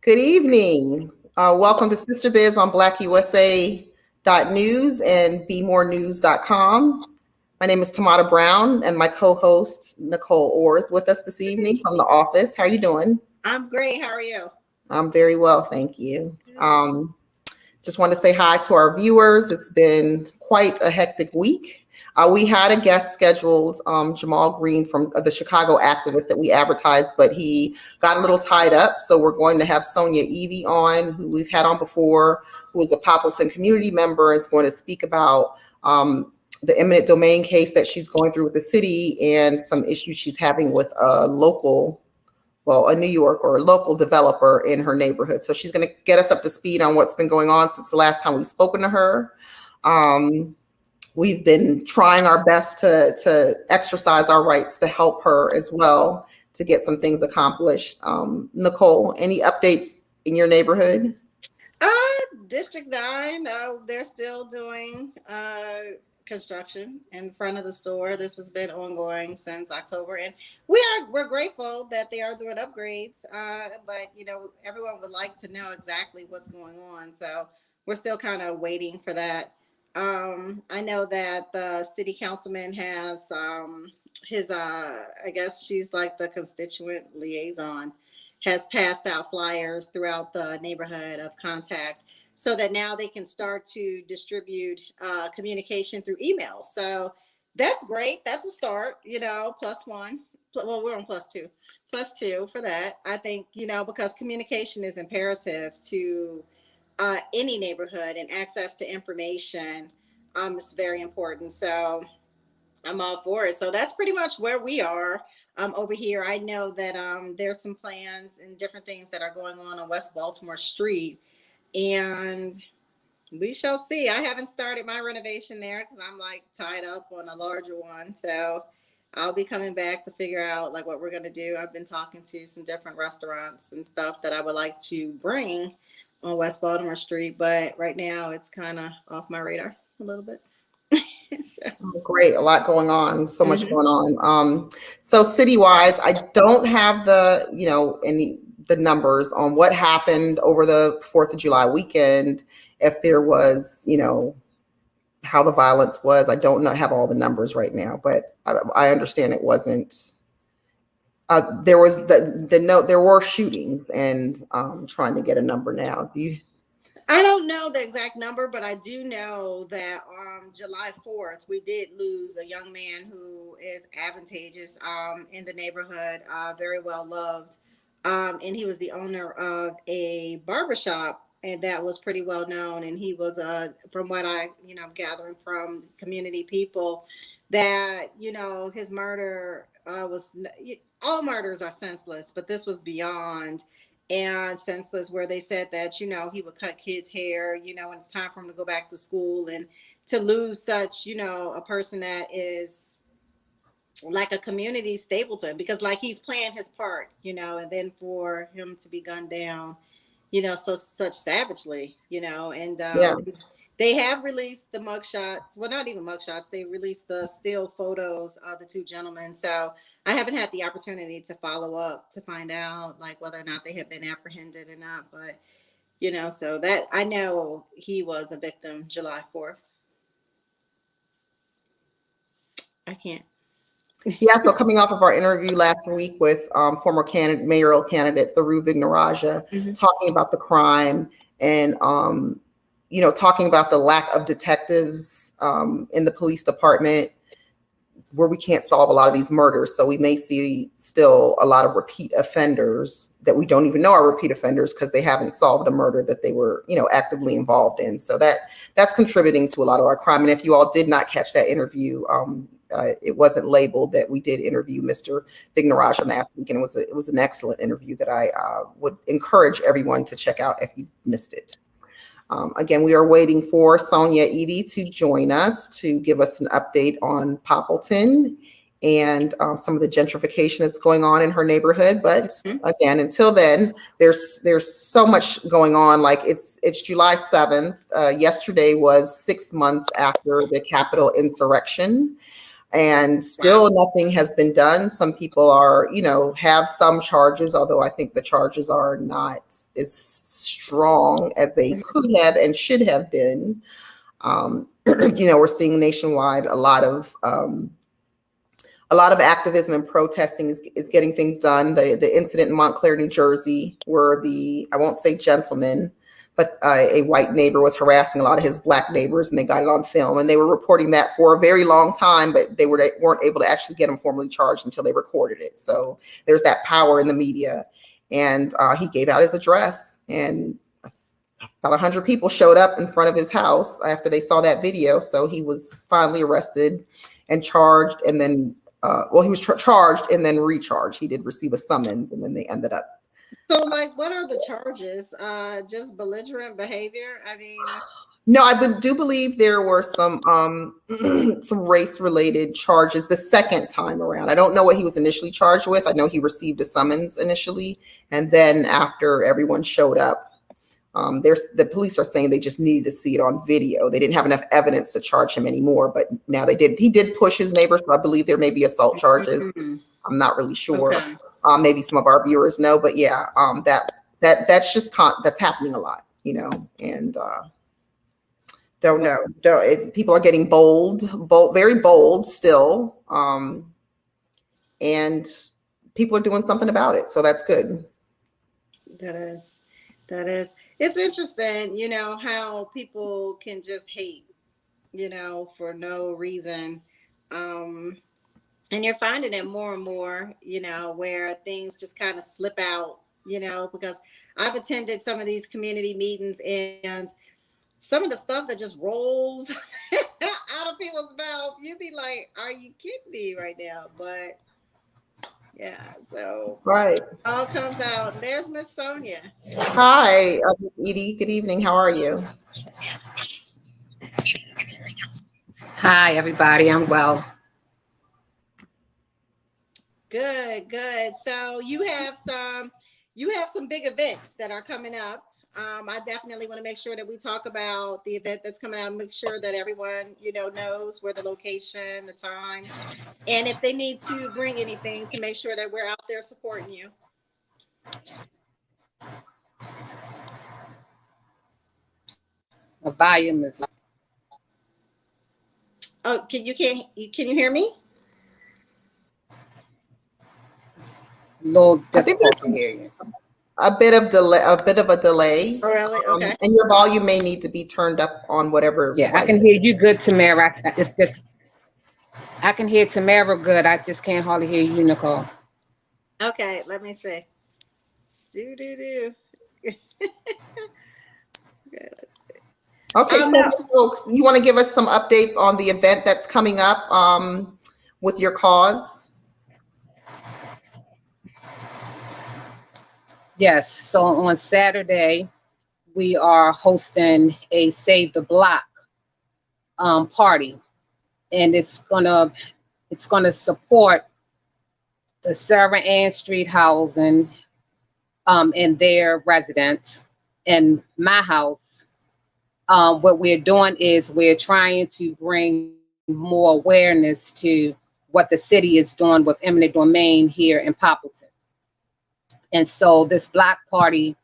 Good evening. Welcome to Sistabiz on blackusa.news and bemorenews.com. My name is Tamara Brown, and my co-host Nicole is with us this evening from the office. How are you doing? I'm great. How are you? I'm very well, thank you. Just want to say hi to our viewers. It's been quite a hectic week. We had a guest scheduled, Jamal Green from the Chicago activist that we advertised, but he got a little tied up. So we're going to have Sonia Edie on, who we've had on before, who is a Poppleton community member, is going to speak about the eminent domain case that she's going through with the city and some issues she's having with a New York or a local developer in her neighborhood. So she's going to get us up to speed on what's been going on since the last time we've spoken to her. We've been trying our best to exercise our rights to help her as well to get some things accomplished. Nicole, any updates in your neighborhood? District 9, they're still doing construction in front of the store. This has been ongoing since October, and we're grateful that they are doing upgrades. But everyone would like to know exactly what's going on, so we're still kind of waiting for that. I know that the city councilman has his I guess she's like the constituent liaison, has passed out flyers throughout the neighborhood of contact so that now they can start to distribute communication through email. So that's great. That's a start, +1. Well, we're on +2 for that. I think, because communication is imperative to any neighborhood, and access to information is very important. So I'm all for it. So that's pretty much where we are over here. I know that there's some plans and different things that are going on West Baltimore Street, and we shall see. I haven't started my renovation there because I'm like tied up on a larger one. So I'll be coming back to figure out like what we're going to do. I've been talking to some different restaurants and stuff that I would like to bring on West Baltimore Street, but right now it's kind of off my radar a little bit. So. Great, a lot going on, so much going on. So city-wise, I don't have the numbers on what happened over the 4th of July weekend. If there was, how the violence was, I don't have all the numbers right now, but I understand it wasn't. There was there were shootings, and trying to get a number now. I don't know the exact number, but I do know that on July 4th, we did lose a young man who is advantageous in the neighborhood, very well loved. And he was the owner of a barbershop, and that was pretty well known. And he was, from what I'm gathering from community people, that, his murder was, all murders are senseless, but this was beyond and senseless, where they said that, he would cut kids' hair, when it's time for him to go back to school, and to lose such, a person that is like a community stapleton, because like he's playing his part, and then for him to be gunned down, such savagely, and they have released the mugshots. Well, not even mugshots. They released the still photos of the two gentlemen. So I haven't had the opportunity to follow up to find out like whether or not they have been apprehended or not. But, so that I know he was a victim July 4th. I can't. Yeah, so coming off of our interview last week with former mayoral candidate Tharu Vignaraja, talking about the crime and talking about the lack of detectives in the police department, where we can't solve a lot of these murders. So we may see still a lot of repeat offenders that we don't even know are repeat offenders because they haven't solved a murder that they were, actively involved in. So that's contributing to a lot of our crime. And if you all did not catch that interview, it wasn't labeled that we did interview Mr. Vignaraja last week, and it was an excellent interview that I would encourage everyone to check out if you missed it. Again, we are waiting for Sonia Edie to join us to give us an update on Poppleton and some of the gentrification that's going on in her neighborhood. But again, until then, there's so much going on. Like it's July 7th. Yesterday was 6 months after the Capitol insurrection. And still nothing has been done. Some people are, have some charges, although I think the charges are not as strong as they could have and should have been. We're seeing nationwide a lot of activism and protesting is getting things done. The incident in Montclair, New Jersey, where I won't say gentleman, but a white neighbor was harassing a lot of his black neighbors, and they got it on film. And they were reporting that for a very long time, but they weren't able to actually get him formally charged until they recorded it. So there's that power in the media. And he gave out his address, and about 100 people showed up in front of his house after they saw that video. So he was finally arrested and charged, and then he was charged and then recharged. He did receive a summons, and then they ended up. So, like, what are the charges? Just belligerent behavior? I mean, no, I do believe there were some some race-related charges the second time around. I don't know what he was initially charged with. I know he received a summons initially, and then after everyone showed up, the police are saying they just needed to see it on video. They didn't have enough evidence to charge him anymore, but now they did. He did push his neighbor, so I believe there may be assault charges. I'm not really sure. Okay. Maybe some of our viewers know, but yeah, that's just that's happening a lot, and don't know. People are getting bold, very bold still, and people are doing something about it, so that's good. That is. It's interesting, how people can just hate, for no reason. And you're finding it more and more, where things just kind of slip out, because I've attended some of these community meetings, and some of the stuff that just rolls out of people's mouths, you'd be like, are you kidding me right now? But yeah, so right, all comes out. There's Miss Sonia. Hi, Edie. Good evening. How are you? Hi, everybody. I'm well. Good. So you have some big events that are coming up. I definitely want to make sure that we talk about the event that's coming out, make sure that everyone, knows where the location, the time, and if they need to bring anything to make sure that we're out there supporting you. The volume is. Oh, can you hear me? A little difficult to hear you. A bit of a delay. Oh, really? Okay. And your volume may need to be turned up on whatever. Yeah, I can hear you good, Tamara. I can hear Tamara good. I just can't hardly hear you, Nicole. Okay, let me see. Okay, let's see. Okay, so you want to give us some updates on the event that's coming up with your cause? Yes, so on Saturday, we are hosting a Save the Block party, and it's gonna support the Sarah Ann Street housing and their residents. And my house, what we're doing is we're trying to bring more awareness to what the city is doing with eminent domain here in Poppleton. And so this block party,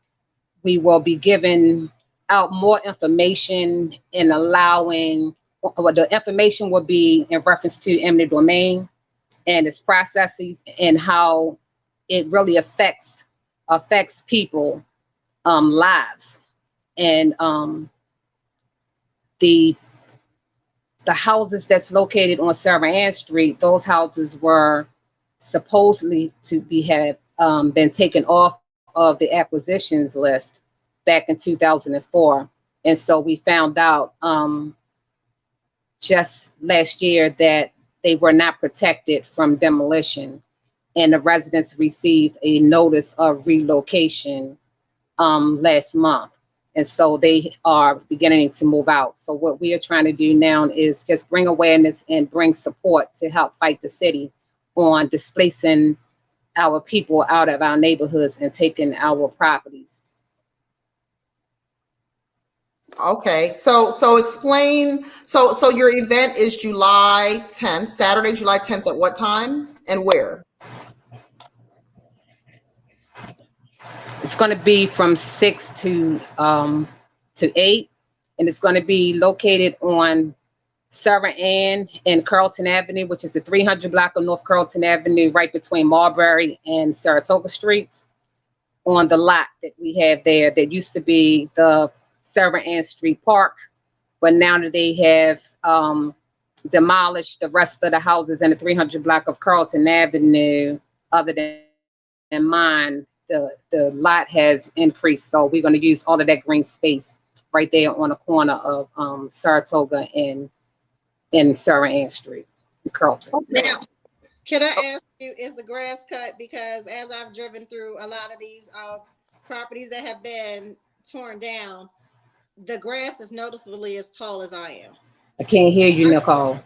we will be giving out more information and allowing, well, the information will be in reference to eminent domain and its processes and how it really affects people lives. And the houses that's located on Sarah Ann Street, those houses were supposedly to have been taken off of the acquisitions list back in 2004. And so we found out just last year that they were not protected from demolition, and the residents received a notice of relocation last month. And so they are beginning to move out. So what we are trying to do now is just bring awareness and bring support to help fight the city on displacing our people out of our neighborhoods and taking our properties. Okay, so explain. So your event is July 10th, Saturday, July 10th, at what time and where? It's going to be from 6 to 8, and it's going to be located on Sarah Ann and Carlton Avenue, which is the 300 block of North Carlton Avenue, right between Marbury and Saratoga Streets, on the lot that we have there that used to be the Sarah Ann Street Park, but now that they have demolished the rest of the houses in the 300 block of Carlton Avenue, other than mine, the lot has increased. So we're going to use all of that green space right there on the corner of Saratoga and Sarah Ann Street in Carlton. Now, can I ask you, is the grass cut? Because as I've driven through a lot of these properties that have been torn down, the grass is noticeably as tall as I am. I can't hear you, Nicole.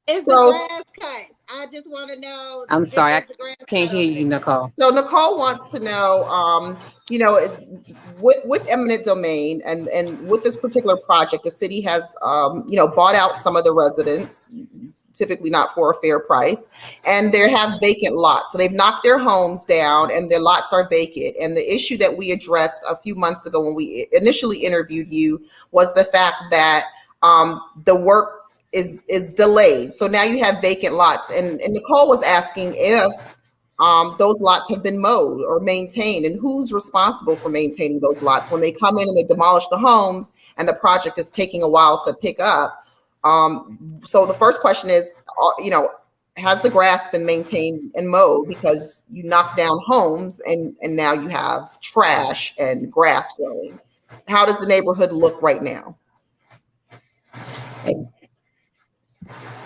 Is the grass cut? I just want to know. I'm sorry, I can't hear you, Nicole. So Nicole wants to know, with eminent domain and with this particular project, the city has, bought out some of the residents, typically not for a fair price, and they have vacant lots. So they've knocked their homes down and their lots are vacant. And the issue that we addressed a few months ago when we initially interviewed you was the fact that the work is delayed. So now you have vacant lots. And Nicole was asking if those lots have been mowed or maintained, and who's responsible for maintaining those lots when they come in and they demolish the homes and the project is taking a while to pick up. So the first question is, has the grass been maintained and mowed? Because you knock down homes and now you have trash and grass growing. How does the neighborhood look right now?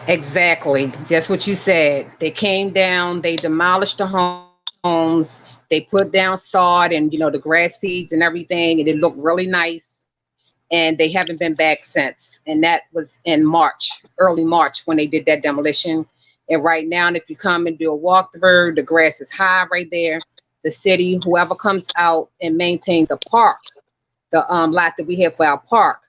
Exactly. Just what you said. They came down, they demolished the homes, they put down sod and, the grass seeds and everything, and it looked really nice. And they haven't been back since. And that was in March, early March, when they did that demolition. And right now, if you come and do a walkthrough, the grass is high right there. The city, whoever comes out and maintains the park, the lot that we have for our park,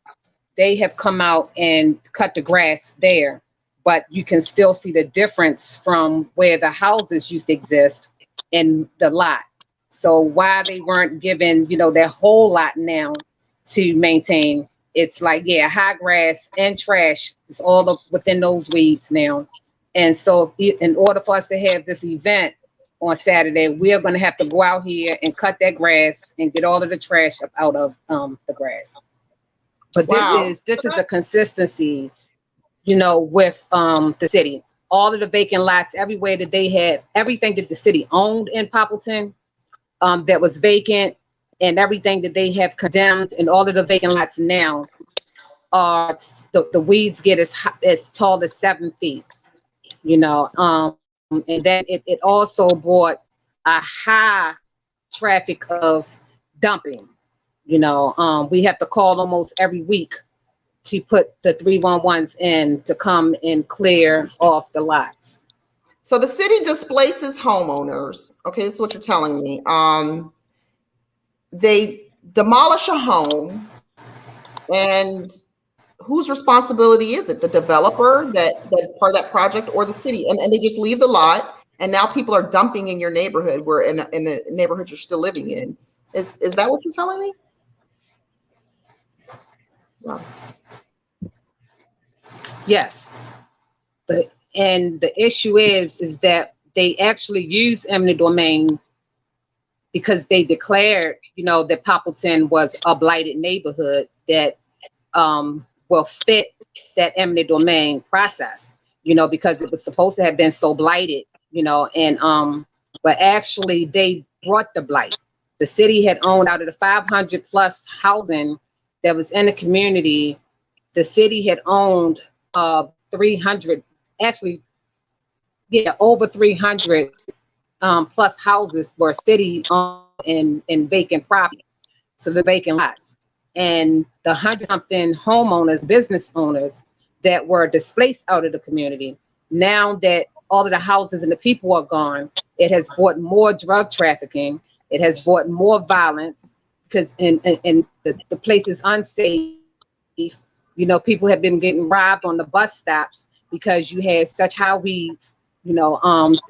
they have come out and cut the grass there. But you can still see the difference from where the houses used to exist and the lot. So why they weren't given, their whole lot now to maintain, it's like, high grass and trash is all within those weeds now. And so in order for us to have this event on Saturday, we are going to have to go out here and cut that grass and get all of the trash up out of the grass. But this is a consistency, with the city. All of the vacant lots, everywhere that they had, everything that the city owned in Poppleton that was vacant, and everything that they have condemned, and all of the vacant lots now are the weeds get as tall as 7 feet, and then it also brought a high traffic of dumping. We have to call almost every week to put the 311s in to come and clear off the lots. So the city displaces homeowners. Okay, this is what you're telling me. They demolish a home, and whose responsibility is it? The developer that is part of that project, or the city? And they just leave the lot, and now people are dumping in your neighborhood, where in the neighborhood you're still living in. Is that what you're telling me? Wow. Yes. And the issue is that they actually use eminent domain because they declared, that Poppleton was a blighted neighborhood that will fit that eminent domain process, because it was supposed to have been so blighted, but actually they brought the blight. The city had owned, out of the 500 plus housing that was in the community, the city had owned 300, actually, over 300 plus houses were city owned in vacant property. So the vacant lots, and the 100-something homeowners, business owners that were displaced out of the community. Now that all of the houses and the people are gone, it has brought more drug trafficking. It has brought more violence because the place is unsafe. You know, people have been getting robbed on the bus stops because you had such high weeds. You know,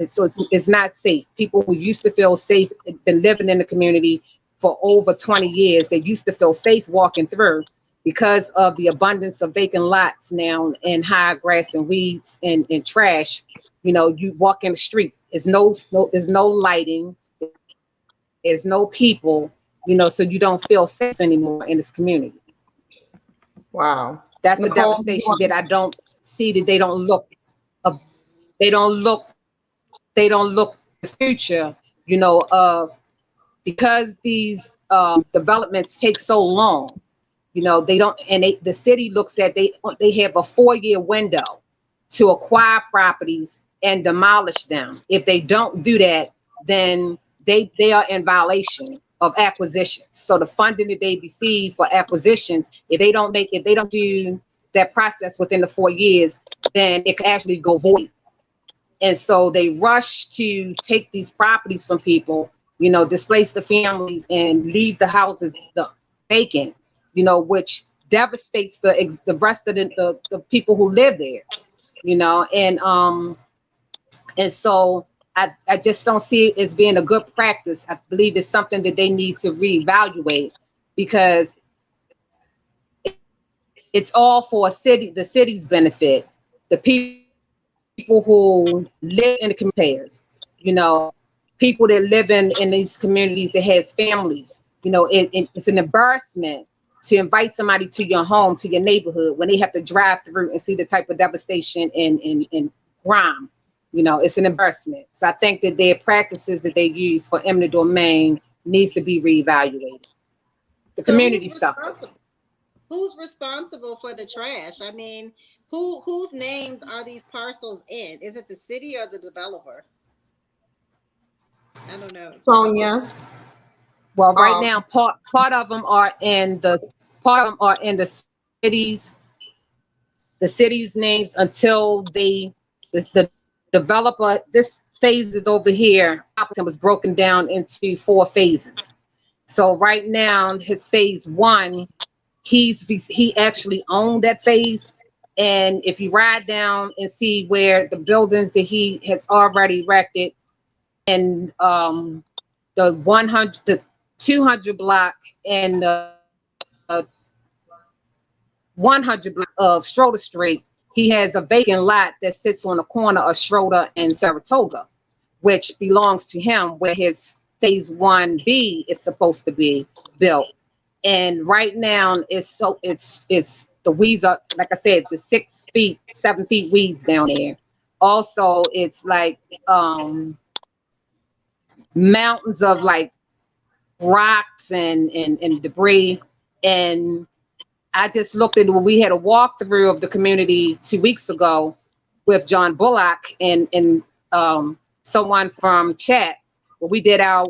so it's not safe. People who used to feel safe, been living in the community for over 20 years, they used to feel safe walking through. Because of the abundance of vacant lots now and high grass and weeds and trash, you know, you walk in the street, there's no lighting, there's no people, you know, so you don't feel safe anymore in this community. Wow. That's Nicole, the devastation that I don't see, that they don't look the future, you know, of, because these developments take so long. You know, they don't, and the city looks at, they have a 4-year window to acquire properties and demolish them. If they don't do that, then they are in violation of acquisitions. So the funding that they receive for acquisitions, if they don't do that process within the 4 years, then it could actually go void. And so they rush to take these properties from people, you know, displace the families and leave the houses vacant, you know, which devastates the rest of the people who live there, you know, and so I just don't see it as being a good practice. I believe it's something that they need to reevaluate, because it's all for the city's benefit. The people who live in the communities, you know, people that live in these communities that has families, you know, it's an embarrassment to invite somebody to your home, to your neighborhood, when they have to drive through and see the type of devastation and crime. You know, it's an embarrassment. So I think that their practices that they use for eminent domain needs to be reevaluated. The community suffers. Who's responsible for the trash? I mean, whose names are these parcels in? Is it the city or the developer? I don't know. Sonia. Well, right now, part of them are in the city's names until the developer. This phase is over here. Appleton was broken down into 4 phases. So right now, his phase 1, he actually owned that phase. And if you ride down and see where the buildings that he has already erected, and the 200 block and the 100 block of Schroeder Street, he has a vacant lot that sits on the corner of Schroeder and Saratoga, which belongs to him, where his phase 1B is supposed to be built. And right now it's the weeds are, like I said, the 6 feet, 7 feet weeds down there. Also, it's like mountains of like rocks and debris. And I just looked at, when we had a walkthrough of the community 2 weeks ago with John Bullock and someone from Chats, when we did our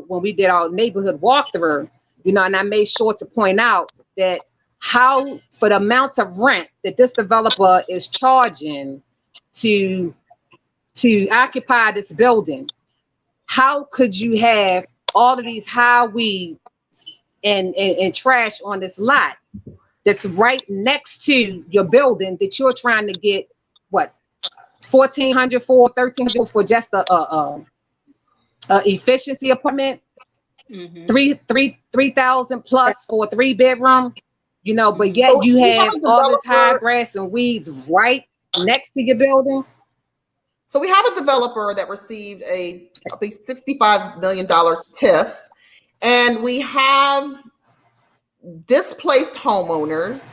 neighborhood walkthrough, you know, and I made sure to point out that how, for the amounts of rent that this developer is charging to occupy this building, how could you have all of these high weeds and trash on this lot that's right next to your building that you're trying to get what, $1,400 for, $1,300 for just a efficiency apartment, mm-hmm. 3,000 plus for a 3-bedroom, you know, but yet so you have all this high grass and weeds right next to your building. So we have a developer that received a $65 million TIF, and we have displaced homeowners,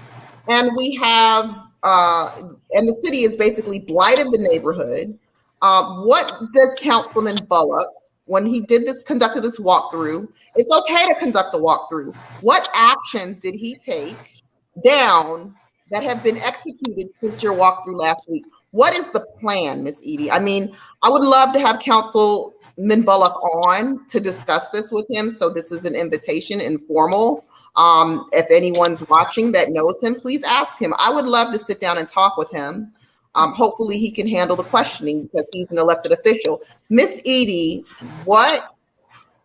and we have, and the city has basically blighted the neighborhood. What does Councilman Bullock, when he conducted this walkthrough, it's okay to conduct the walkthrough. What actions did he take down that have been executed since your walkthrough last week? What is the plan, Ms. Edie? I mean, I would love to have Councilman Bullock on to discuss this with him. So this is an invitation, informal. If anyone's watching that knows him, please ask him. I would love to sit down and talk with him. Hopefully he can handle the questioning because he's an elected official. Ms. Edie, what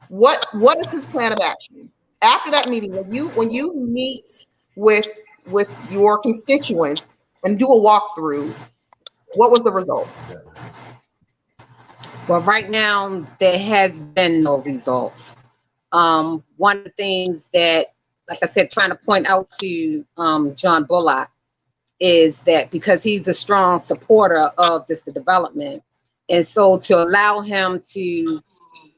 is his plan of action after that meeting? When you meet with with your constituents and do a walkthrough. What was the result? Well, right now there has been no results. One of the things that, like I said, trying to point out to John Bullock is that because he's a strong supporter of this development, and so to allow him to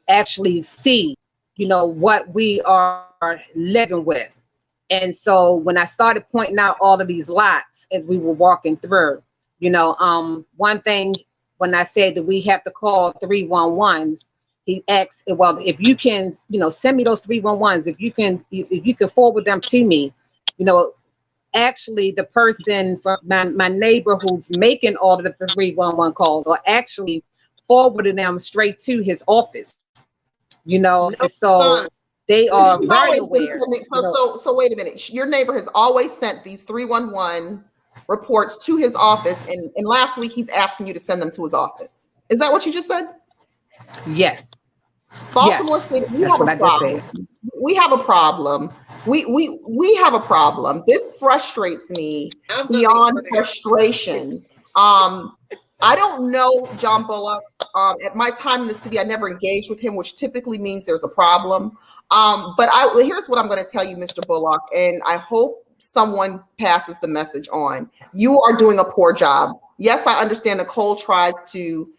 actually see, what we are living with. And so when I started pointing out all of these lots as we were walking through, one thing when I said that we have to call 311s, he asked, well, if you can, send me those 311s, if you can forward them to me, actually the person from my neighbor who's making all of the 311 calls are actually forwarding them straight to his office, so they are very aware. So wait a minute. Your neighbor has always sent these 311 reports to his office, and last week he's asking you to send them to his office. Is that what you just said? Yes. Baltimore City, we have a problem. We have a problem. We have a problem. This frustrates me beyond frustration. I don't know John Bullock. At my time in the city, I never engaged with him, which typically means there's a problem. But here's what I'm going to tell you, Mr. Bullock, and I hope someone passes the message on. You are doing a poor job. Yes, I understand Nicole tries to,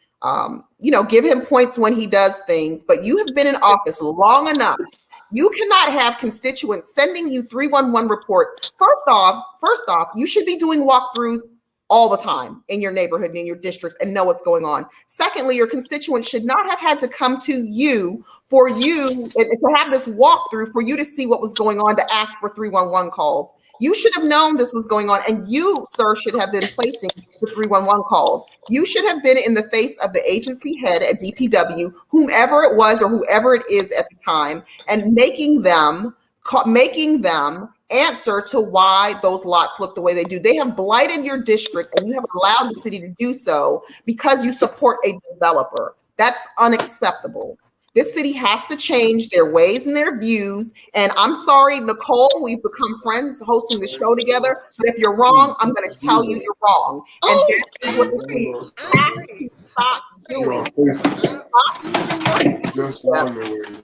give him points when he does things, but you have been in office long enough. You cannot have constituents sending you 311 reports. First off, you should be doing walkthroughs all the time in your neighborhood and in your districts and know what's going on. Secondly, your constituents should not have had to come to you for you to have this walkthrough for you to see what was going on, to ask for 311 calls. You should have known this was going on, and you, sir, should have been placing the 311 calls. You should have been in the face of the agency head at DPW, whomever it was or whoever it is at the time, and making them answer to why those lots look the way they do. They have blighted your district, and you have allowed the city to do so because you support a developer. That's unacceptable. This city has to change their ways and their views. And I'm sorry, Nicole, we've become friends hosting the show together. But if you're wrong, I'm going to tell you you're wrong. And that is what the city has to stop doing. Stop using your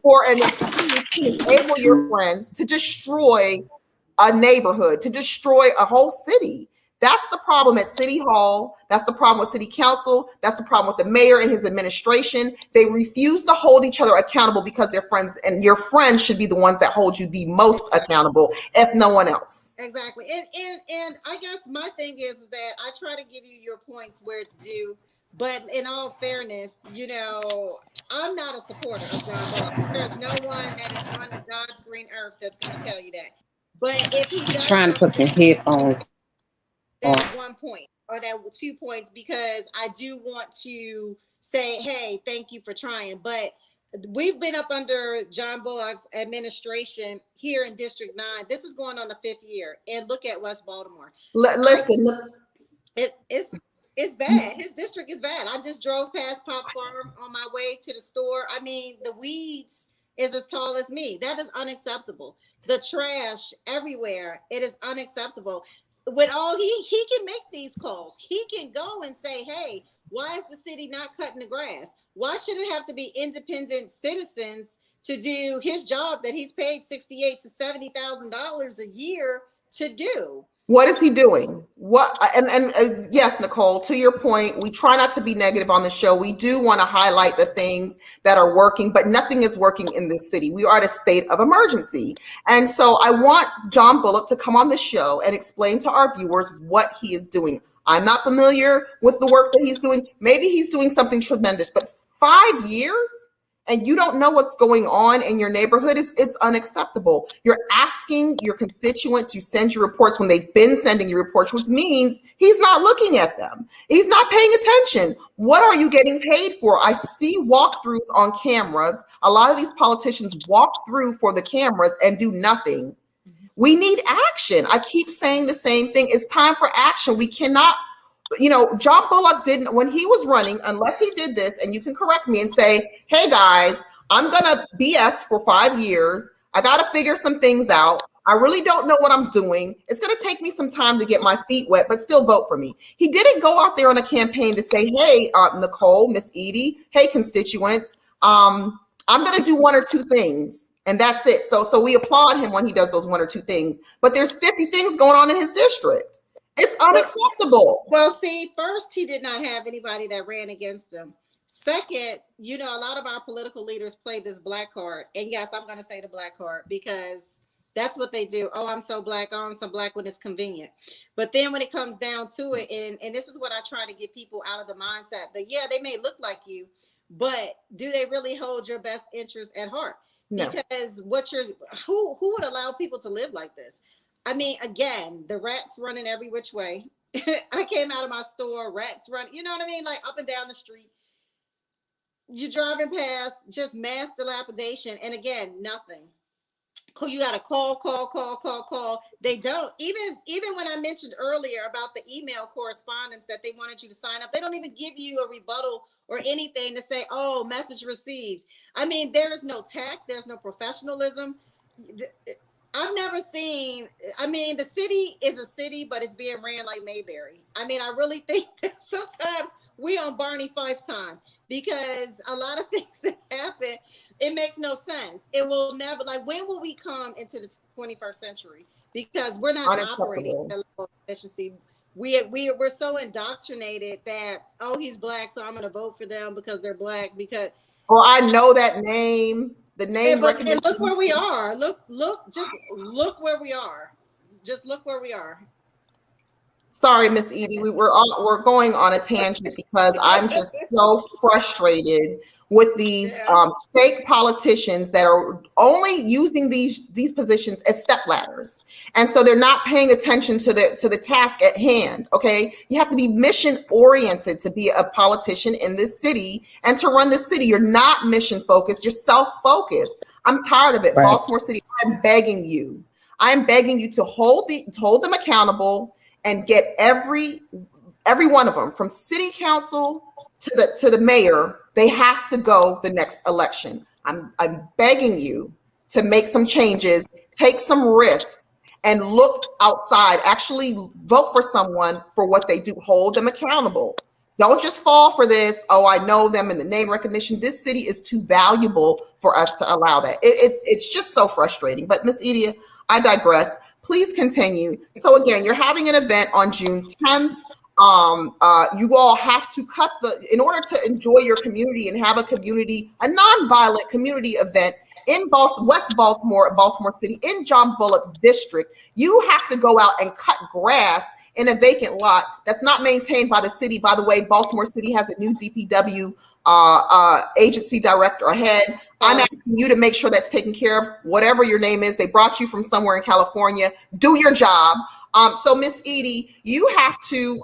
for an excuse to enable your friends to destroy a neighborhood, to destroy a whole city. That's the problem at City Hall. That's the problem with City Council. That's the problem with the mayor and his administration. They refuse to hold each other accountable because they're friends, and your friends should be the ones that hold you the most accountable, if no one else. Exactly. And I guess my thing is that I try to give you your points where it's due, but in all fairness, I'm not a supporter of John Bullock. There's no one that is on God's green earth that's going to tell you that. But if he does, trying to put some headphones. That's 1 point or that 2 points, because I do want to say, hey, thank you for trying. But we've been up under John Bullock's administration here in District 9. This is going on the 5th year. And look at West Baltimore. Listen. It's bad. His district is bad. I just drove past Pop Farm on my way to the store. I mean, the weeds is as tall as me. That is unacceptable. The trash everywhere. It is unacceptable. With all he can make these calls. He can go and say, hey, why is the city not cutting the grass? Why should it have to be independent citizens to do his job that he's paid $68,000 to $70,000 a year to do? What is he doing? Yes, Nicole, to your point, we try not to be negative on the show. We do want to highlight the things that are working, but nothing is working in this city. We are at a state of emergency. And so I want John Bullock to come on the show and explain to our viewers what he is doing. I'm not familiar with the work that he's doing. Maybe he's doing something tremendous, but 5 years? And you don't know what's going on in your neighborhood, it's unacceptable. You're asking your constituent to send you reports when they've been sending you reports, which means he's not looking at them. He's not paying attention. What are you getting paid for? I see walkthroughs on cameras. A lot of these politicians walk through for the cameras and do nothing. We need action. I keep saying the same thing. It's time for action. We cannot... John Bullock didn't, when he was running, unless he did this, and you can correct me and say, hey guys, I'm going to BS for 5 years. I got to figure some things out. I really don't know what I'm doing. It's going to take me some time to get my feet wet, but still vote for me. He didn't go out there on a campaign to say, hey, Nicole, Miss Edie, hey, constituents, I'm going to do one or two things, and that's it. So we applaud him when he does those one or two things, but there's 50 things going on in his district. It's unacceptable. Well, see, first, he did not have anybody that ran against him. Second, a lot of our political leaders play this black card. And yes, I'm going to say the black card because that's what they do. Oh, I'm so black. Oh, I'm so black when it's convenient. But then when it comes down to it, and this is what I try to get people out of the mindset that, yeah, they may look like you, but do they really hold your best interest at heart? No. Because who would allow people to live like this? I mean, again, the rats running every which way. I came out of my store, rats running, you know what I mean? Like up and down the street. You're driving past, just mass dilapidation. And again, nothing. You got to call. They don't. Even when I mentioned earlier about the email correspondence that they wanted you to sign up, they don't even give you a rebuttal or anything to say, oh, message received. I mean, there is no tact. There's no professionalism. I've never seen, the city is a city, but it's being ran like Mayberry. I mean, I really think that sometimes we on Barney Fife time because a lot of things that happen, it makes no sense. It will never, when will we come into the 21st century? Because we're not operating at a level of efficiency. We're so indoctrinated that, oh, he's black, so I'm going to vote for them because they're black. Because I know that name. The name recognition. And look where we are. Look where we are. Just look where we are. Sorry, Miss Edie, we're going on a tangent because I'm just so frustrated with these fake politicians that are only using these positions as step ladders, and so they're not paying attention to the task at hand. Okay, you have to be mission oriented to be a politician in this city and to run this city. You're not mission focused. You're self focused. I'm tired of it. Right. Baltimore City, I'm begging you to hold them accountable and get every one of them, from city council to the mayor. They have to go the next election. I'm begging you to make some changes, take some risks, and look outside. Actually vote for someone for what they do. Hold them accountable. Don't just fall for this, oh, I know them, and the name recognition. This city is too valuable for us to allow that. It's just so frustrating. But Miss Edie, I digress. Please continue. So again, you're having an event on June 10th. You all have to in order to enjoy your community and have a nonviolent community event in West Baltimore, Baltimore City, in John Bullock's district, you have to go out and cut grass in a vacant lot that's not maintained by the city. By the way, Baltimore City has a new DPW agency director ahead. I'm asking you to make sure that's taken care of. Whatever your name is, they brought you from somewhere in California. Do your job. So Miss Edie, you have to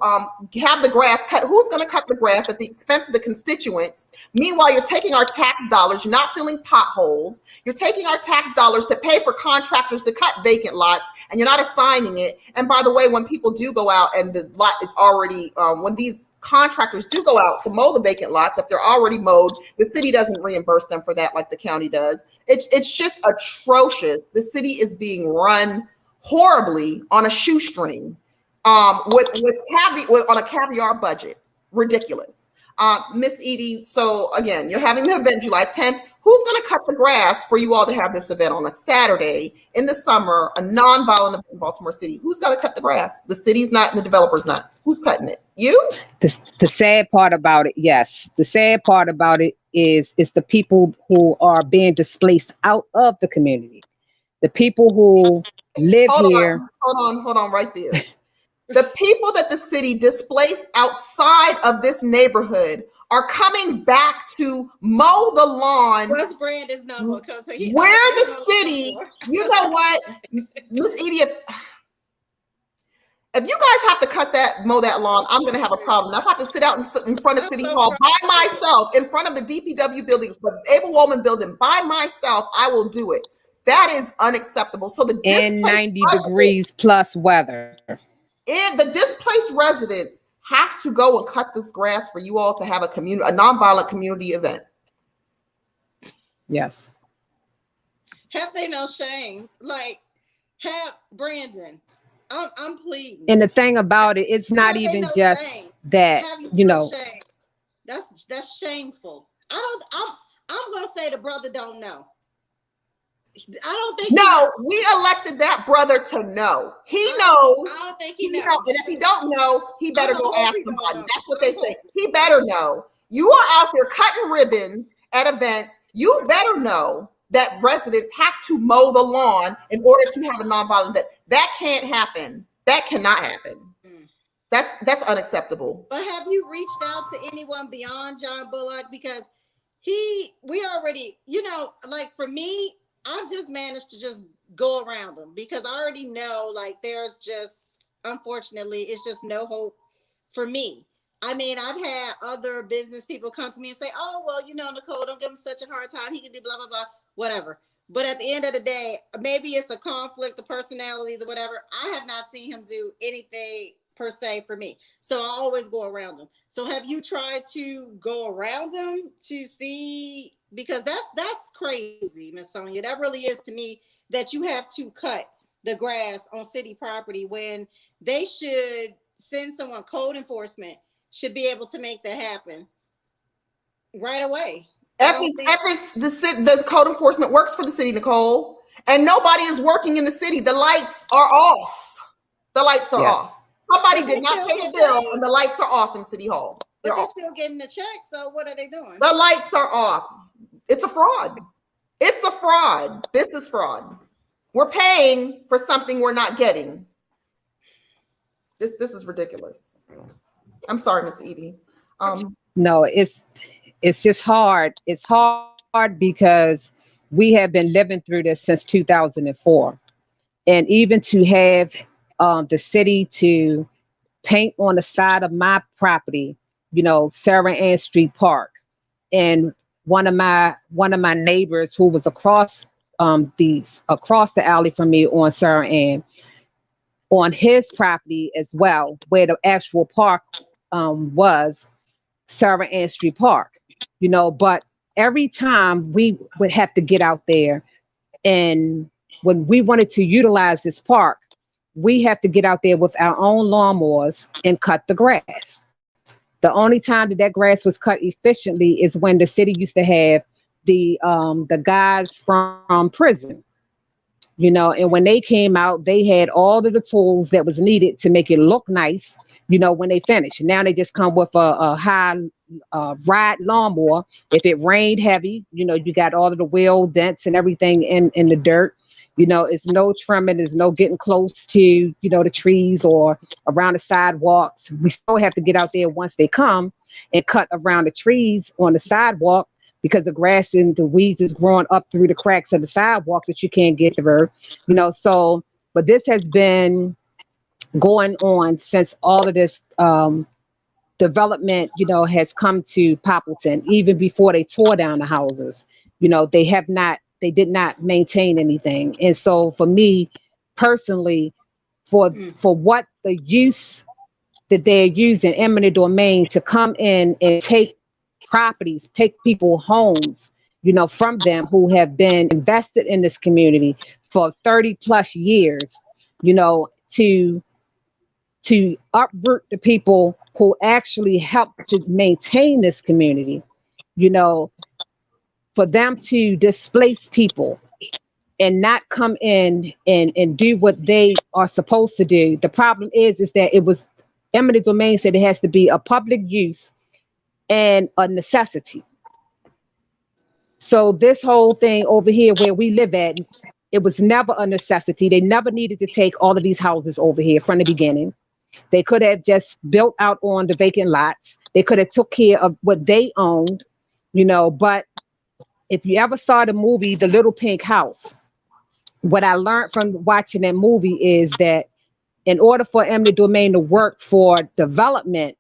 have the grass cut. Who's going to cut the grass at the expense of the constituents? Meanwhile, you're taking our tax dollars. You're not filling potholes. You're taking our tax dollars to pay for contractors to cut vacant lots, and you're not assigning it. And by the way, when people do go out and the lot is already, when these contractors do go out to mow the vacant lots, if they're already mowed, the city doesn't reimburse them for that like the county does. It's just atrocious. The city is being run horribly on a shoestring, on a caviar budget. Ridiculous. Miss Edie, so again, you're having the event July 10th. Who's going to cut the grass for you all to have this event on a Saturday in the summer, a non-violent event in Baltimore City? Who's got to cut the grass? The city's not and the developer's not. Who's cutting it? You? The sad part about it, yes. The sad part about it is the people who are being displaced out of the community. The people who live here. Hold on right there. The people that the city displaced outside of this neighborhood are coming back to mow the lawn. What's Brandon's number? Where the city, you know what, Miss Edie, if you guys have to mow that lawn, I'm going to have a problem. If I have to sit out in front of City Hall by myself, in front of the DPW building, the Abel Woolman building by myself, I will do it. That is unacceptable. So the and 90 degrees plus weather. And the displaced residents have to go and cut this grass for you all to have a nonviolent community event. Yes. Have they no shame? Like, Have Brandon. I'm pleading. And the thing about it, it's not Have they even no just shame? that, Have you you no know, shame? That's shameful. I'm gonna say the brother don't know. I don't think he No, knows. we elected that brother to know. He knows. I don't think he knows. And if he don't know, he better I go hope ask he don't somebody. know. That's what they say. He better know. You are out there cutting ribbons at events. You better know that residents have to mow the lawn in order to have a nonviolent event. That can't happen. That cannot happen. That's unacceptable. But have you reached out to anyone beyond John Bullock? Because we already, like for me, I've just managed to just go around them because I already know, like, there's just, unfortunately, it's just no hope for me. I mean, I've had other business people come to me and say, oh, well, Nicole, don't give him such a hard time. He can do blah, blah, blah, whatever. But at the end of the day, maybe it's a conflict of personalities or whatever. I have not seen him do anything per se for me. So I always go around him. So have you tried to go around him to see, because that's crazy, Miss Sonia. That really is, to me, that you have to cut the grass on city property when they should send someone, code enforcement should be able to make that happen right away. The code enforcement works for the city, Nicole, and nobody is working in the city. The lights are off. The lights are off. Somebody did not pay the bill, and the lights are off in City Hall. But they're still getting the check. So what are they doing? The lights are off. It's a fraud. It's a fraud. This is fraud. We're paying for something we're not getting. This is ridiculous. I'm sorry, Miss Edie. No, it's just hard. It's hard because we have been living through this since 2004. And even to have the city to paint on the side of my property, Sarah Ann Street Park, and one of my neighbors who was across the alley from me on Sarah Ann, on his property as well, where the actual park was, Sarah Ann Street Park, but every time we would have to get out there, and when we wanted to utilize this park, we have to get out there with our own lawnmowers and cut the grass. The only time that grass was cut efficiently is when the city used to have the guys from prison, and when they came out, they had all of the tools that was needed to make it look nice, when they finished. Now they just come with a high ride lawnmower. If it rained heavy, you got all of the wheel dents and everything in the dirt. It's no trimming, there's no getting close to, the trees or around the sidewalks. We still have to get out there once they come and cut around the trees on the sidewalk, because the grass and the weeds is growing up through the cracks of the sidewalk that you can't get through, so, but this has been going on since all of this development, has come to Poppleton, even before they tore down the houses. They did not maintain anything. And so for me personally, for what the use that they're using eminent domain to come in and take properties, take people homes, from them who have been invested in this community for 30 plus years, to uproot the people who actually help to maintain this community, for them to displace people and not come in and do what they are supposed to do. The problem is that it was eminent domain said it has to be a public use and a necessity. So this whole thing over here where we live at, it was never a necessity. They never needed to take all of these houses over here from the beginning. They could have just built out on the vacant lots. They could have took care of what they owned, but if you ever saw the movie, The Little Pink House, what I learned from watching that movie is that in order for eminent domain to work for development,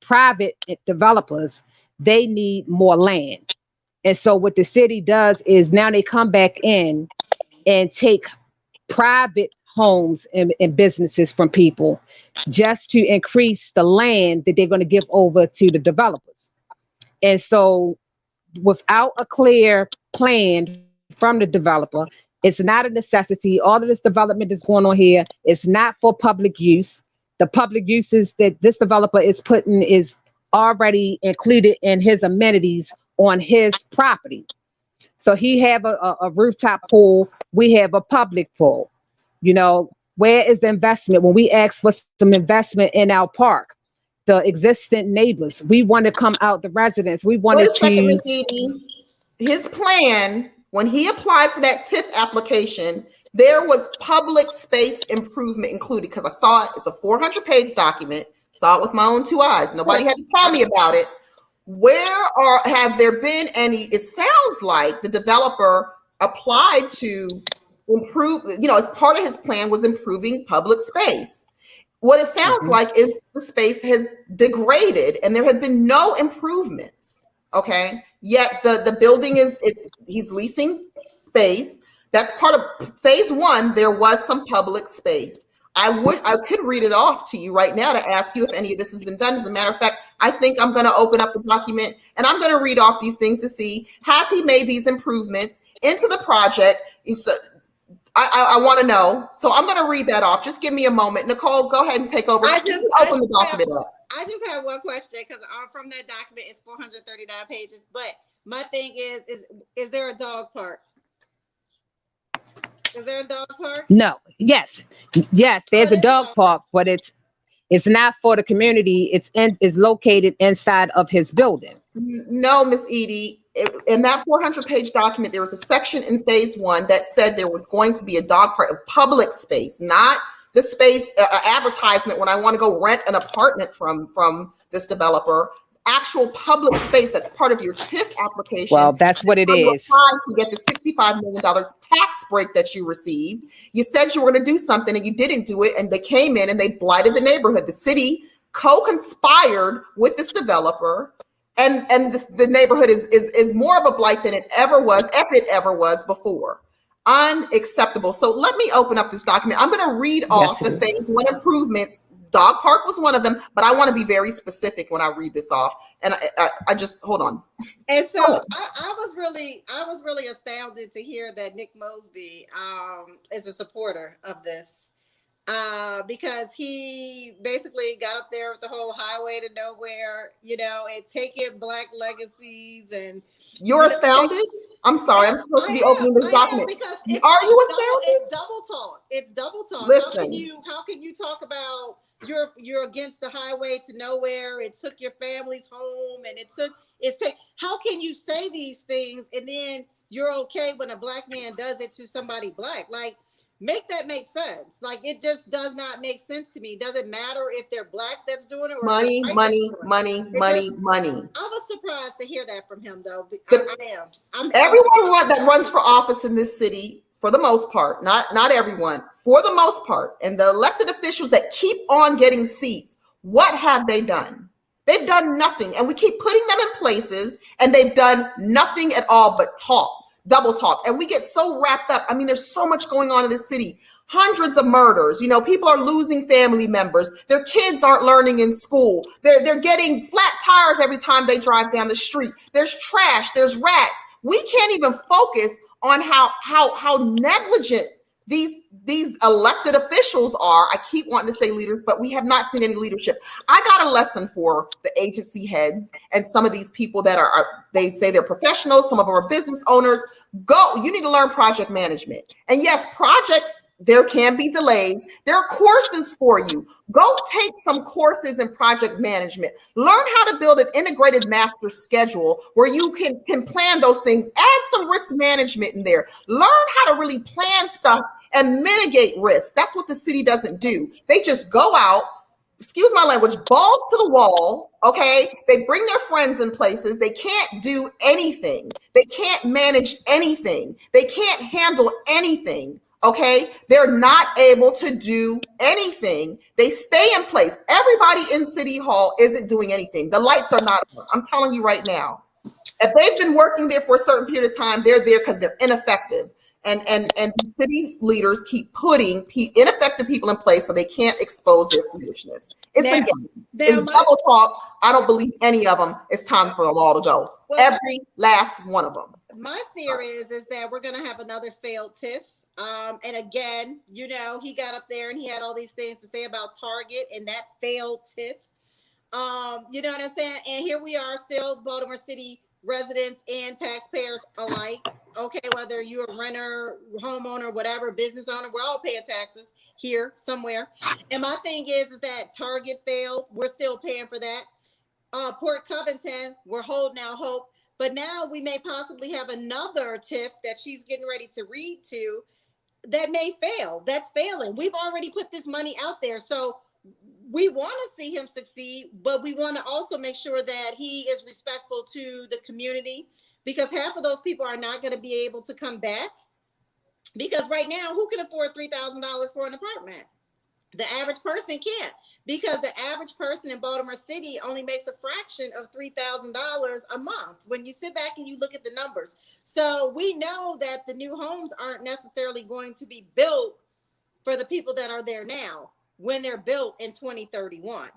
private developers, they need more land. And so what the city does is now they come back in and take private homes and businesses from people just to increase the land that they're going to give over to the developers. And so without a clear plan from the developer, It's not a necessity. All of this development that's going on here is not for public use. The public uses that this developer is putting is already included in his amenities on his property. So he have a rooftop pool. We have a public pool. You know, where is the investment? When we ask for some investment in our park, the existing neighbors, we want to come out, the residents, we Wait wanted a second, to. Ms. Edie. His plan, when he applied for that TIF application, there was public space improvement included, because I saw it. It's a 400-page document. Saw it with my own 2 eyes. Nobody had to tell me about it. Have there been any? It sounds like the developer applied to improve, as part of his plan was improving public space. What it sounds like is the space has degraded and there have been no improvements. Okay. Yet the building he's leasing space. That's part of phase 1. There was some public space. I could read it off to you right now to ask you if any of this has been done. As a matter of fact, I think I'm going to open up the document and I'm going to read off these things to see, has he made these improvements into the project? I want to know. So I'm going to read that off. Just give me a moment. Nicole, go ahead and take over. I Just open the document up. I just have one question, because from that document, it's 439 pages. But my thing is there a dog park? Is there a dog park? No. Yes, there's a dog park, but it's not for the community. It's located inside of his building. No, Miss Edie. In that 400-page document, there was a section in phase 1 that said there was going to be a dog park, a public space, not the space advertisement when I want to go rent an apartment from this developer. Actual public space that's part of your TIF application. Well, that's what it is. To get the $65 million tax break that you received. You said you were going to do something and you didn't do it, and they came in and they blighted the neighborhood. The city co-conspired with this developer, and the neighborhood is more of a blight than it ever was, if it ever was before. Unacceptable. So let me open up this document. I'm going to read off the phase 1 improvements. Dog park was one of them, but I want to be very specific when I read this off. And I just hold on. And so I was really astounded to hear that Nick Mosby is a supporter of this, because he basically got up there with the whole highway to nowhere, and taking Black legacies. And you're astounded? I'm sorry, I'm supposed to be opening this document. Are you astounded? It's double talk. It's double talk. Listen. How can you talk about you're against the highway to nowhere? It took your family's home, and how can you say these things and then you're okay when a Black man does it to somebody Black? Like, make that make sense. Like, it just does not make sense to me. Does it matter if they're Black that's doing it? Or money. I was surprised to hear that from him, though. I am. Everyone that runs for office in this city, for the most part, not everyone, for the most part, and the elected officials that keep on getting seats, what have they done? They've done nothing. And we keep putting them in places and they've done nothing at all but talk, double talk. And we get so wrapped up. I mean, there's so much going on in this city. Hundreds of murders. People are losing family members. Their kids aren't learning in school. They're getting flat tires every time they drive down the street. There's trash. There's rats. We can't even focus on how negligent these elected officials are. I keep wanting to say leaders, but we have not seen any leadership. I got a lesson for the agency heads and some of these people that they say they're professionals. Some of them are business owners. You need to learn project management. And yes, projects, there can be delays. There are courses for you. Go take some courses in project management. Learn how to build an integrated master schedule where you can plan those things. Add some risk management in there. Learn how to really plan stuff and mitigate risk. That's what the city doesn't do. They just go out, excuse my language, balls to the wall, okay? They bring their friends in places. They can't do anything. They can't manage anything. They can't handle anything. Okay, they're not able to do anything. They stay in place. Everybody in City Hall isn't doing anything. The lights are not on. I'm telling you right now. If they've been working there for a certain period of time, they're there because they're ineffective. And the city leaders keep putting ineffective people in place so they can't expose their foolishness. It's a game. It's double talk. I don't believe any of them. It's time for them all to go. Well, every last one of them. My fear is that we're going to have another failed TIF. And again, you know, he got up there and he had all these things to say about Target and that failed TIF. You know what I'm saying? And here we are, still Baltimore City residents and taxpayers alike. Okay, whether you're a renter, homeowner, whatever, business owner, we're all paying taxes here somewhere. And my thing is that Target failed. We're still paying for that. Port Covington, we're holding out hope. But now we may possibly have another TIF that she's getting ready to read to that may fail. That's failing. We've already put this money out there. So we want to see him succeed, but we want to also make sure that he is respectful to the community, because half of those people are not going to be able to come back. Because right now, who can afford $3,000 for an apartment? The average person can't, because the average person in Baltimore City only makes a fraction of $3,000 a month when you sit back and you look at the numbers. So we know that the new homes aren't necessarily going to be built for the people that are there now when they're built in 2031.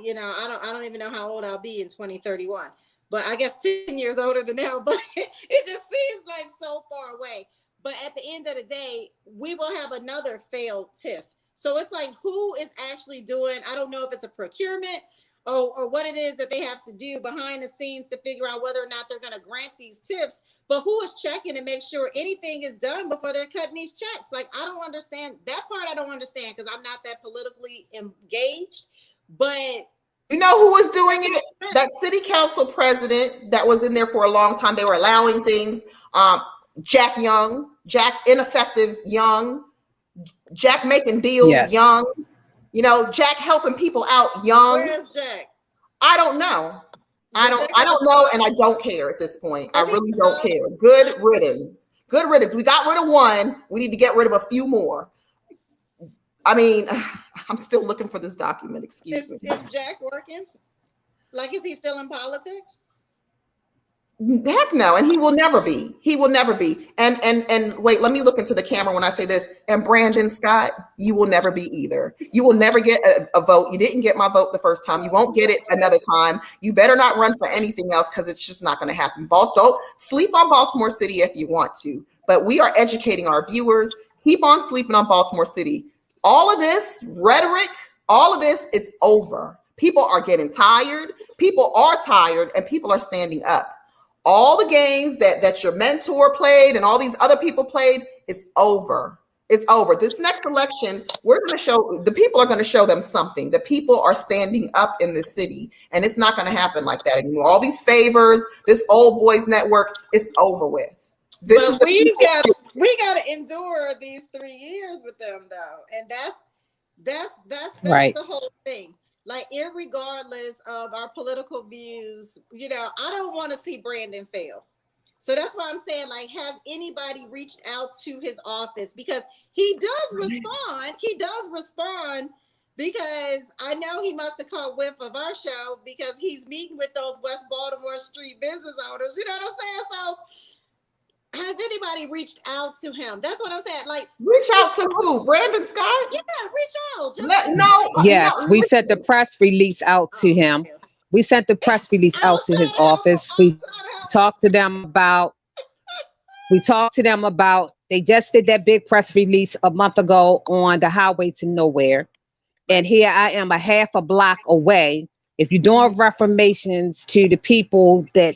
You know, I don't even know how old I'll be in 2031, but I guess 10 years older than now, but it just seems like so far away. But at the end of the day, we will have another failed TIF. So it's like, who is actually doing, I don't know if it's a procurement or what it is that they have to do behind the scenes to figure out whether or not they're going to grant these TIFs, but who is checking to make sure anything is done before they're cutting these checks? Like, I don't understand that part. I don't understand, because I'm not that politically engaged, but you know who was doing it? That city council president that was in there for a long time. They were allowing things. Jack Young, Jack ineffective Young, Jack making deals Young, you know, Jack helping people out Young. Where's Jack? I don't know. I don't know, and I don't care at this point. I really don't care. Good riddance. Good riddance. We got rid of one. We need to get rid of a few more. I mean, I'm still looking for this document. Excuse me. Is Jack working? Like, is he still in politics? Heck no, and he will never be. He will never be. And wait, let me look into the camera when I say this. And Brandon Scott, you will never be either. You will never get a vote. You didn't get my vote the first time. You won't get it another time. You better not run for anything else, because it's just not going to happen. Don't sleep on Baltimore City if you want to, but we are educating our viewers. Keep on sleeping on Baltimore City. All of this rhetoric, all of this, it's over. People are getting tired. People are tired, and people are standing up. All the games that your mentor played and all these other people played, it's over. It's over. This next election, we're going to show, the people are going to show them something. The people are standing up in the city, and it's not going to happen like that anymore. All these favors, this old boys network, it's over with. But we got to endure these 3 years with them, though, and that's right. The whole thing. Like, irregardless of our political views, you know, I don't want to see Brandon fail. So that's why I'm saying, like, has anybody reached out to his office? Because he does respond. He does respond, because I know he must have caught whiff of our show, because he's meeting with those West Baltimore Street business owners. You know what I'm saying? So has anybody reached out to him? That's what I'm saying. Like, reach out to who? Brandon Scott? Yeah, reach out. Yes, we sent the press release out to him. We sent the press release out to his office. We talked to them about. They just did that big press release a month ago on the highway to nowhere, and here I am, a half a block away. If you're doing reformations to the people that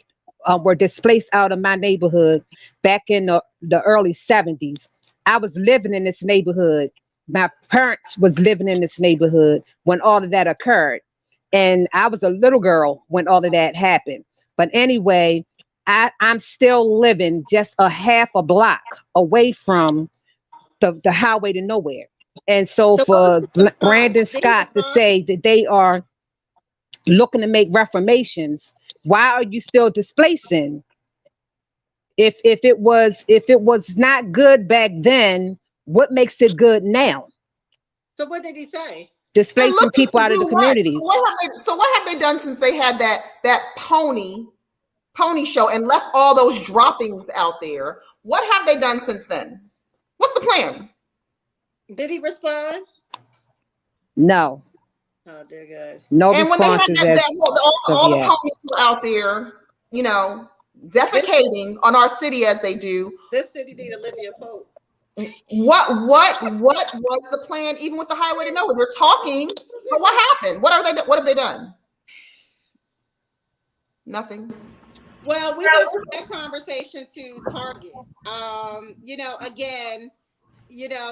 were displaced out of my neighborhood back in the early 70s. I was living in this neighborhood. My parents was living in this neighborhood when all of that occurred. And I was a little girl when all of that happened. But anyway, I'm still living just a half a block away from the highway to nowhere. And so for Brandon Scott to say that they are looking to make reformations, why are you still displacing? If it was not good back then, what makes it good now? So what did he say? Displacing people out of the community. So what have they done since they had that pony show and left all those droppings out there? What have they done since then? What's the plan? Did he respond? No, Oh, they're good. no And when they had responses that, as all of the yet. ponies were out there, you know, defecating on our city as they do. This city need Olivia Pope. What was the plan? Even with the highway to nowhere, they're talking, but what happened? What have they done? Nothing. Well, we went from that conversation to Target. Again,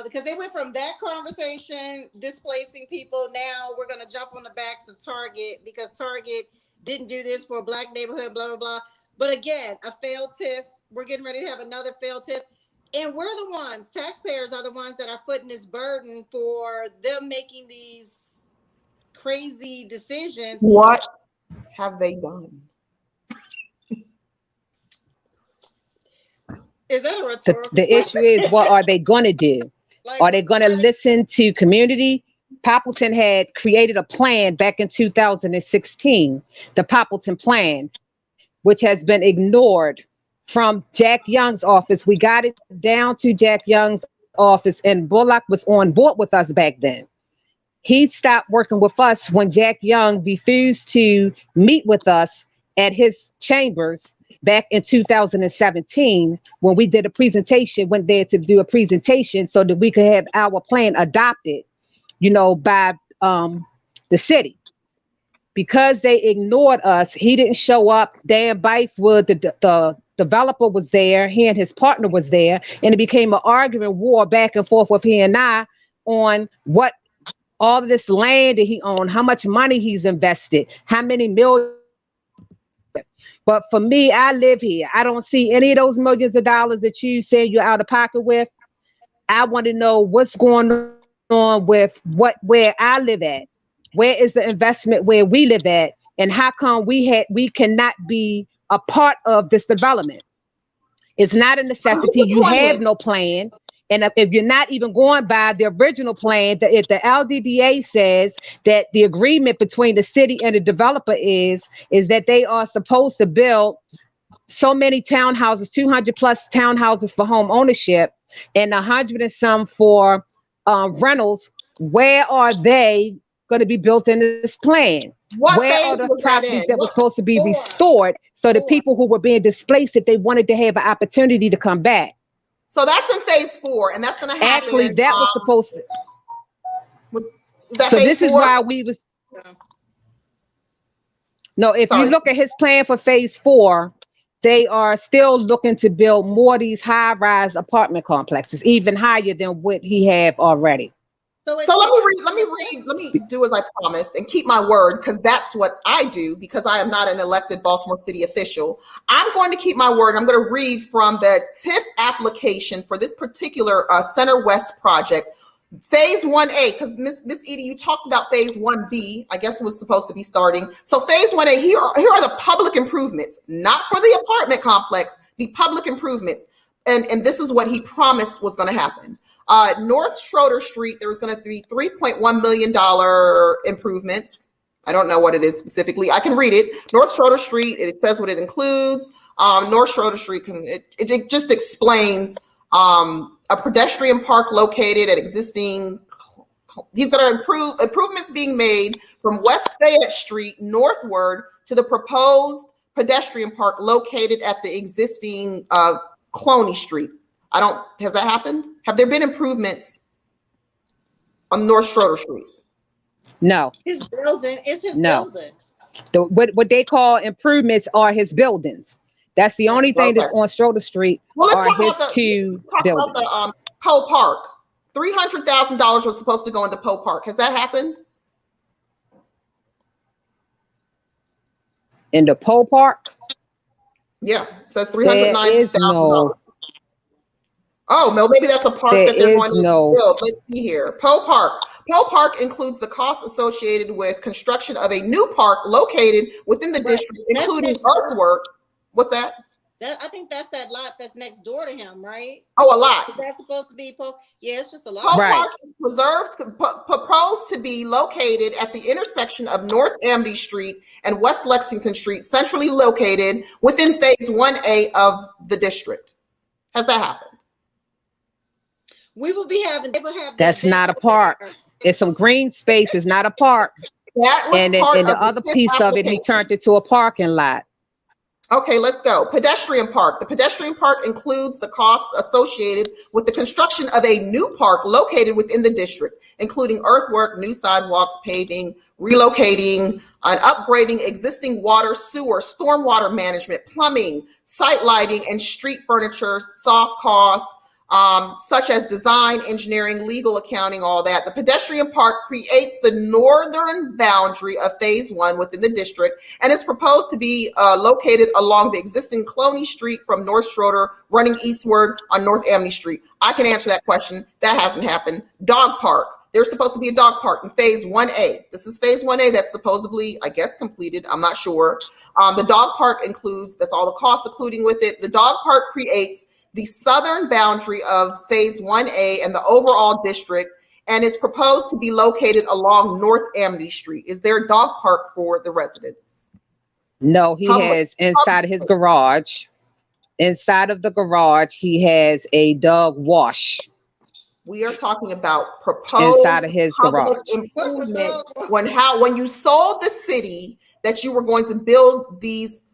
because they went from that conversation displacing people. Now we're going to jump on the backs of Target because Target didn't do this for a Black neighborhood, blah, blah, blah. But again, a failed TIF. We're getting ready to have another failed TIF. And we're the ones, taxpayers are the ones that are footing this burden for them making these crazy decisions. What have they done? Is that a rhetorical The issue is, what are they going to do? Are they going to listen to community? Poppleton had created a plan back in 2016, the Poppleton Plan, which has been ignored from Jack Young's office. We got it down to Jack Young's office, and Bullock was on board with us back then. He stopped working with us when Jack Young refused to meet with us at his chambers back in 2017, when we did a presentation, went there to do a presentation so that we could have our plan adopted, by the city. Because they ignored us, he didn't show up. Dan Bythewood, the developer, was there. He and his partner was there, and it became an arguing war back and forth with he and I on what all of this land that he owned, how much money he's invested, how many millions. But for me, I live here. I don't see any of those millions of dollars that you say you're out of pocket with. I want to know what's going on with where I live at. Where is the investment where we live at? And how come we cannot be a part of this development? It's not a necessity. You have no plan. And if you're not even going by the original plan, if the LDDA says that the agreement between the city and the developer is that they are supposed to build so many townhouses, 200 plus townhouses for home ownership, and 100 and some for rentals, where are they going to be built in this plan? Where are the properties that were supposed to be restored so the people who were being displaced, if they wanted to have an opportunity to come back? So that's in phase 4, and that's going to happen. Actually, that was supposed to. So this is why we was. No, if you look at his plan for phase 4, they are still looking to build more of these high-rise apartment complexes, even higher than what he have already. So let me do as I promised and keep my word, because that's what I do, because I am not an elected Baltimore City official. I'm going to keep my word. I'm going to read from the TIF application for this particular Center West project, phase 1A, because Miss Edie, you talked about phase 1B. I guess it was supposed to be starting. So phase 1A, here are the public improvements, not for the apartment complex, the public improvements. And this is what he promised was going to happen. North Schroeder Street, there was going to be $3.1 million improvements. I don't know what it is specifically. I can read it. North Schroeder Street, it says what it includes. North Schroeder Street, it just explains a pedestrian park located at existing. He's going to improvements being made from West Fayette Street northward to the proposed pedestrian park located at the existing Cloney Street. Has that happened? Have there been improvements on North Schroeder Street? No. His building is his building. What they call improvements are his buildings. That's the only thing that's on Schroeder Street are his two buildings. About the Poe Park. $300,000 was supposed to go into Poe Park. Has that happened? In the Poe Park? Yeah, it says $309,000. Oh, no, maybe that's a park that they're going to build. Let's see here. Poe Park. Poe Park includes the costs associated with construction of a new park located within the district, including earthwork. What's that? I think that's that lot that's next door to him, right? Oh, a lot. That's supposed to be Poe. Yeah, it's just a lot. Poe Park is proposed to be located at the intersection of North Amity Street and West Lexington Street, centrally located within phase 1A of the district. Has that happened? They will have. That's not a park. It's some green space. It's not a park. That was And then part and of the the other TIF piece of it, he application. turned it to a parking lot. Okay, let's go. Pedestrian park. The pedestrian park includes the cost associated with the construction of a new park located within the district, including earthwork, new sidewalks, paving, relocating, and upgrading existing water, sewer, stormwater management, plumbing, site lighting, and street furniture, soft costs, such as design, engineering, legal, accounting, all that. The pedestrian park creates the northern boundary of phase one within the district and is proposed to be located along the existing Cloney Street from North Schroeder running eastward on North Amity Street. I can answer that question. That hasn't happened. Dog park. There's supposed to be a dog park in phase 1A. This is phase 1A that's supposedly, I guess, completed. I'm not sure. The dog park includes, that's all the costs including with it. The dog park creates the southern boundary of phase 1A and the overall district, and is proposed to be located along North Amity Street. Is there a dog park for the residents? No, he has inside of his garage. Inside of the garage, he has a dog wash. We are talking about proposed inside of his public garage. improvements. When you sold the city that you were going to build this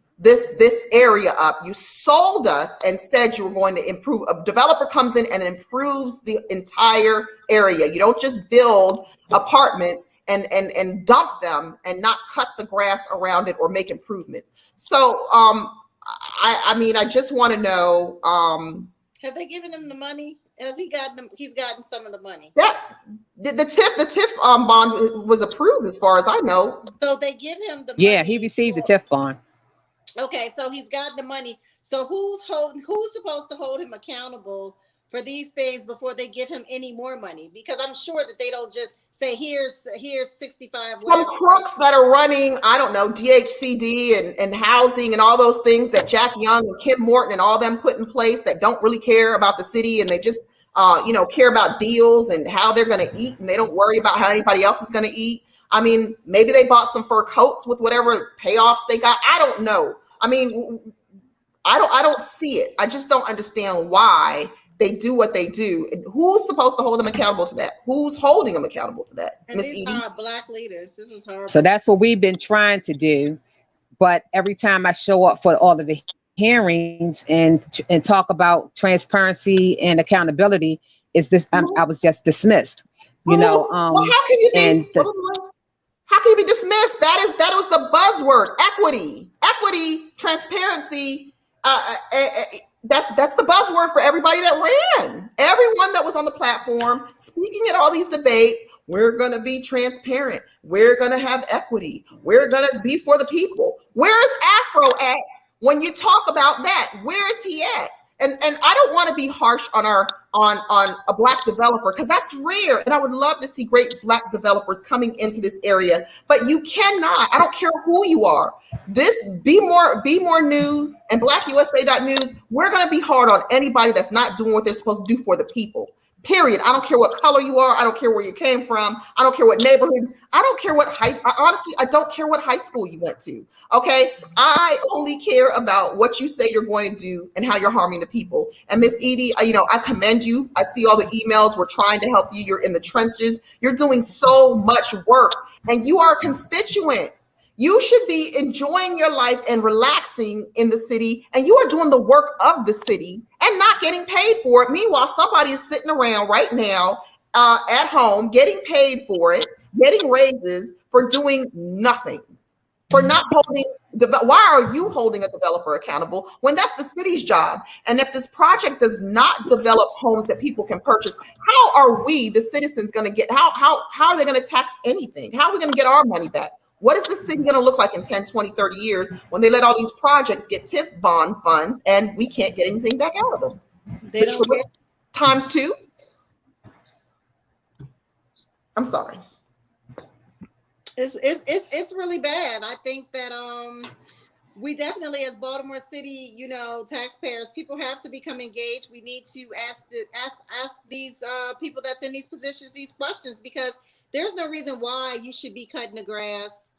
area up, you sold us and said you were going to improve. A developer comes in and improves the entire area. You don't just build apartments and dump them and not cut the grass around it or make improvements. So I mean, I just want to know, have they given him the money? Has he gotten them? He's gotten some of the money. That the TIF bond was approved as far as I know. So they give him the money. Yeah, he received the TIF bond. Okay, so he's got the money. So who's supposed to hold him accountable for these things before they give him any more money? Because I'm sure that they don't just say, here's 65. Some crooks that are running, I don't know, DHCD and housing and all those things that Jack Young and Kim Morton and all them put in place that don't really care about the city, and they just care about deals and how they're going to eat, and they don't worry about how anybody else is going to eat. I mean, maybe they bought some fur coats with whatever payoffs they got. I don't know. I mean, I don't see it. I just don't understand why they do what they do. And who's supposed to hold them accountable to that? Who's holding them accountable to that? And these are Black leaders. This is horrible. So that's what we've been trying to do. But every time I show up for all of the hearings and talk about transparency and accountability, I was just dismissed. Well, how can you be? How can you be dismissed? That was the buzzword: equity, transparency. That's the buzzword for everybody that ran. Everyone that was on the platform speaking at all these debates. We're going to be transparent. We're going to have equity. We're going to be for the people. Where's Afro at when you talk about that? Where's he at? And I don't want to be harsh on a Black developer, because that's rare. And I would love to see great Black developers coming into this area. But you cannot, I don't care who you are. This Be More News and BlackUSA.News, we're going to be hard on anybody that's not doing what they're supposed to do for the people. Period. I don't care what color you are. I don't care where you came from. I don't care what neighborhood. I don't care what honestly, I don't care what high school you went to. Okay. I only care about what you say you're going to do and how you're harming the people. And Miss Edie, I commend you. I see all the emails. We're trying to help you. You're in the trenches. You're doing so much work, and you are a constituent. You should be enjoying your life and relaxing in the city, and you are doing the work of the city and not getting paid for it. Meanwhile, somebody is sitting around right now at home getting paid for it, getting raises for doing nothing, for not holding. Why are you holding a developer accountable when that's the city's job? And if this project does not develop homes that people can purchase, how are we, the citizens, going to get? How are they going to tax anything? How are we going to get our money back? What is the city going to look like in 10, 20, 30 years when they let all these projects get TIF bond funds and we can't get anything back out of them? They don't care. Times two? I'm sorry. It's really bad. I think that we definitely, as Baltimore City, taxpayers, people have to become engaged. We need to ask these people that's in these positions these questions, because there's no reason why you should be cutting the grass.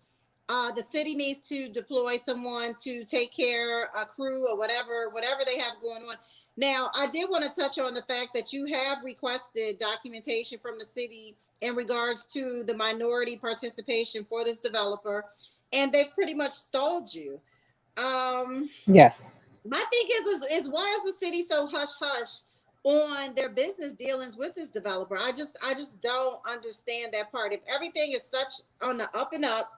The city needs to deploy someone to take care, a crew or whatever they have going on. Now, I did want to touch on the fact that you have requested documentation from the city in regards to the minority participation for this developer, and they've pretty much stalled you. Yes. My thing is why is the city so hush hush on their business dealings with this developer? I just don't understand that part. If everything is such on the up and up,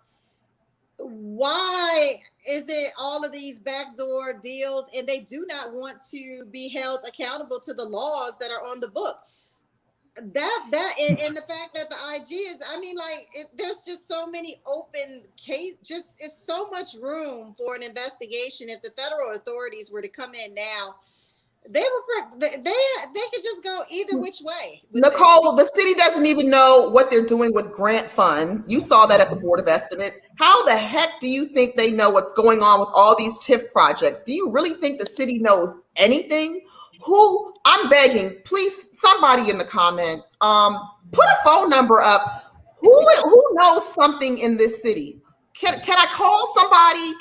why is it all of these backdoor deals, and they do not want to be held accountable to the laws that are on the book? And the fact that the IG is, I mean, like, there's just so many open case, just it's so much room for an investigation. If the federal authorities were to come in now, they could just go either which way. Nicole, the city doesn't even know what they're doing with grant funds. You saw that at the Board of Estimates. How the heck do you think they know what's going on with all these TIF projects? Do you really think the city knows anything? I'm begging, please, somebody in the comments, put a phone number up. Who knows something in this city? Can I call somebody?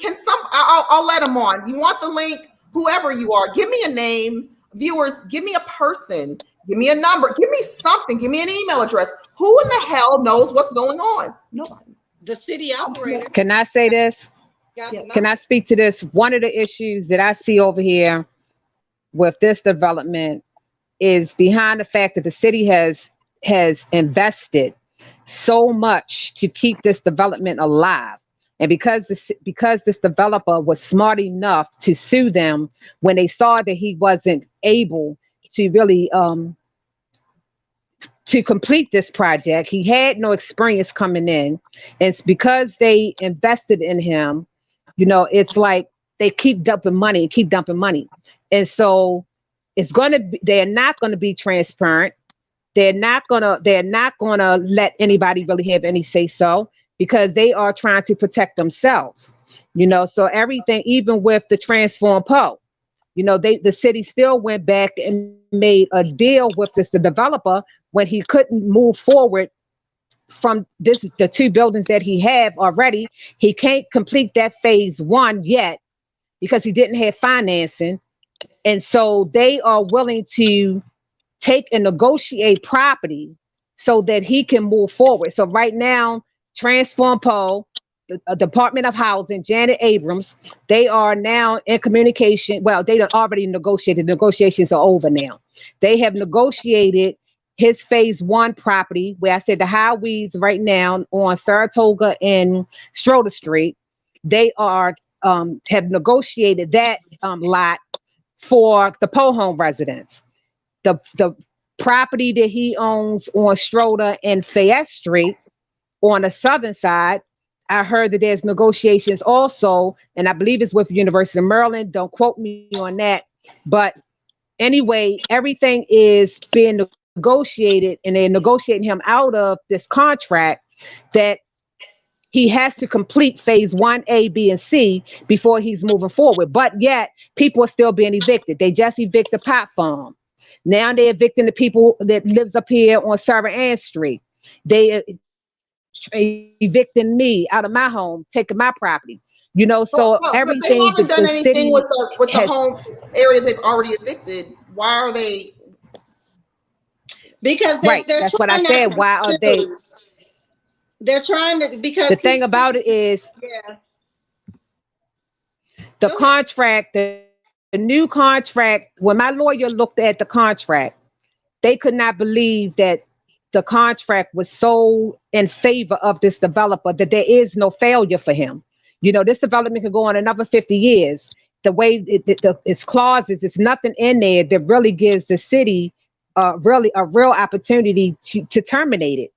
I'll let them on. You want the link? Whoever you are, give me a name. Viewers, give me a person. Give me a number. Give me something. Give me an email address. Who in the hell knows what's going on? Nobody. The city operator. Can I say this? Can I speak to this? One of the issues that I see over here with this development is behind the fact that the city has invested so much to keep this development alive. And because this developer was smart enough to sue them when they saw that he wasn't able to really to complete this project, he had no experience coming in. And it's because they invested in him, you know, it's like they keep dumping money. And so they're not gonna be transparent. They're not gonna let anybody really have any say so, because they are trying to protect themselves, you know. So everything, even with the Transform Po, you know, the city still went back and made a deal with the developer when he couldn't move forward from the two buildings that he have already. He can't complete that phase one yet because he didn't have financing. And so they are willing to take and negotiate property so that he can move forward. So right now, Transform Po, the Department of Housing, Janet Abrams, they are now in communication. Well, they already negotiated. Negotiations are over now. They have negotiated his phase one property, where I said the highways right now on Saratoga and Schroeder Street. They are have negotiated that lot for the Po home residents. The property that he owns on Schroeder and Fayette Street on the southern side, I heard that there's negotiations also, and I believe it's with the University of Maryland. Don't quote me on that. But anyway, everything is being negotiated, and they're negotiating him out of this contract that he has to complete phase 1A, B, and C before he's moving forward. But yet, people are still being evicted. They just evicted Pot Farm. Now they're evicting the people that lives up here on Sarah Ann Street. They evicting me out of my home, taking my property. You know, so everything. But they haven't done anything with the home area they've already evicted. Why are they? Because right, that's what I said. Why are they? They're trying to, because the thing about it is, the contract, the new contract. When my lawyer looked at the contract, they could not believe that the contract was so in favor of this developer that there is no failure for him. You know, this development could go on another 50 years. The way its clauses, it's nothing in there that really gives the city really a real opportunity to terminate it.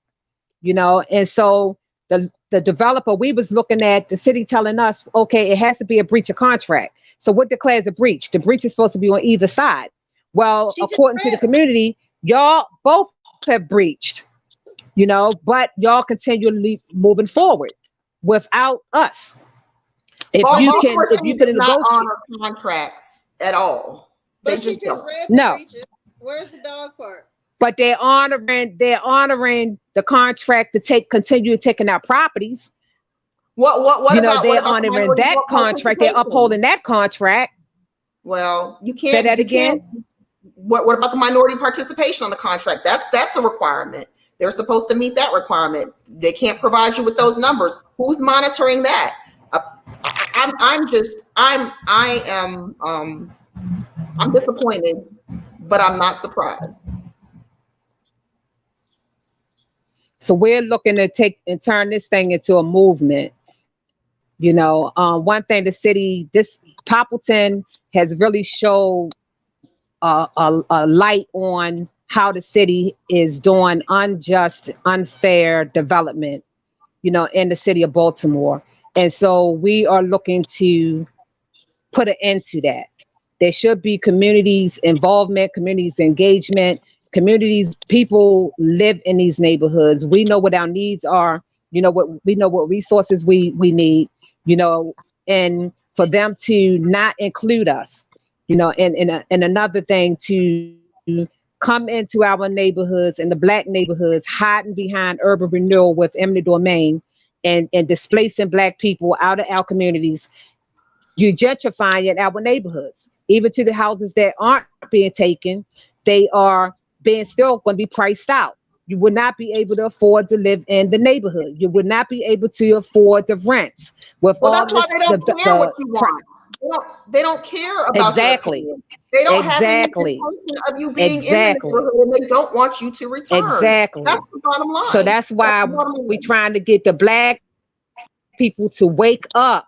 You know, and so the developer, we was looking at the city telling us, okay, it has to be a breach of contract. So what declares a breach? The breach is supposed to be on either side. Well, according to the community, y'all both have breached, you know, but y'all continually moving forward without us. If you can not honor contracts at all. But she just read the breaches. Where's the dog part? But they're honoring the contract to continue taking out properties. What you know, about, they're honoring that contract, they're upholding that contract. Well, you can't say that again. What about the minority participation on the contract? That's a requirement. They're supposed to meet that requirement. They can't provide you with those numbers. Who's monitoring that? I'm disappointed, but I'm not surprised. So we're looking to take and turn this thing into a movement. One thing this Poppleton has really showed a light on how the city is doing unjust, unfair development, in the city of Baltimore. And so we are looking to put an end to that. There should be communities involvement, communities engagement, people live in these neighborhoods. We know what our needs are, what resources we need, and for them to not include us, and another thing, to come into our neighborhoods and the Black neighborhoods, hiding behind urban renewal with eminent domain and displacing Black people out of our communities. You're gentrifying our neighborhoods, even to the houses that aren't being taken. They are being still going to be priced out. You would not be able to afford to live in the neighborhood. You would not be able to afford the rents. With Well, all that's why this, they don't care what you want. They don't care about exactly. Your opinion. They don't have any Exactly. intention of you being in the Exactly. neighborhood, and they don't want you to return. Exactly. That's the bottom line. So that's why we're trying to get the Black people to wake up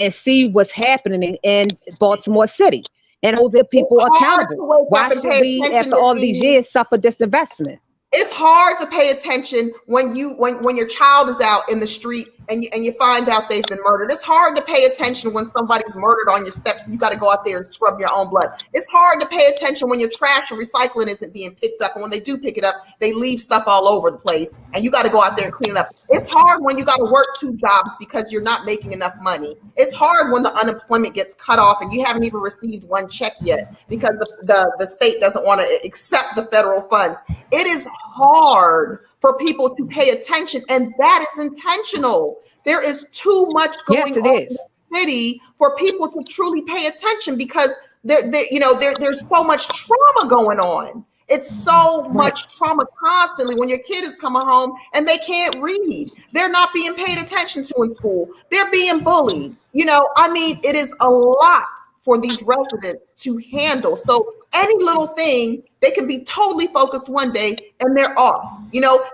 and see what's happening in Baltimore City and hold their people accountable. Why should we, after all these years, suffer disinvestment? It's hard to pay attention when your child is out in the street and you find out they've been murdered. It's hard to pay attention when somebody's murdered on your steps and you got to go out there and scrub your own blood. It's hard to pay attention when your trash and recycling isn't being picked up, and when they do pick it up, they leave stuff all over the place and you got to go out there and clean it up. It's hard when you got to work 2 jobs because you're not making enough money. It's hard when the unemployment gets cut off and you haven't even received 1 check yet because the state doesn't want to accept the federal funds. It is hard for people to pay attention, and that is intentional. There is too much going on in the city for people to truly pay attention because there's so much trauma going on. It's so much trauma constantly. When your kid is coming home and they can't read, they're not being paid attention to in school. They're being bullied. It is a lot for these residents to handle. So any little thing, they can be totally focused one day and they're off.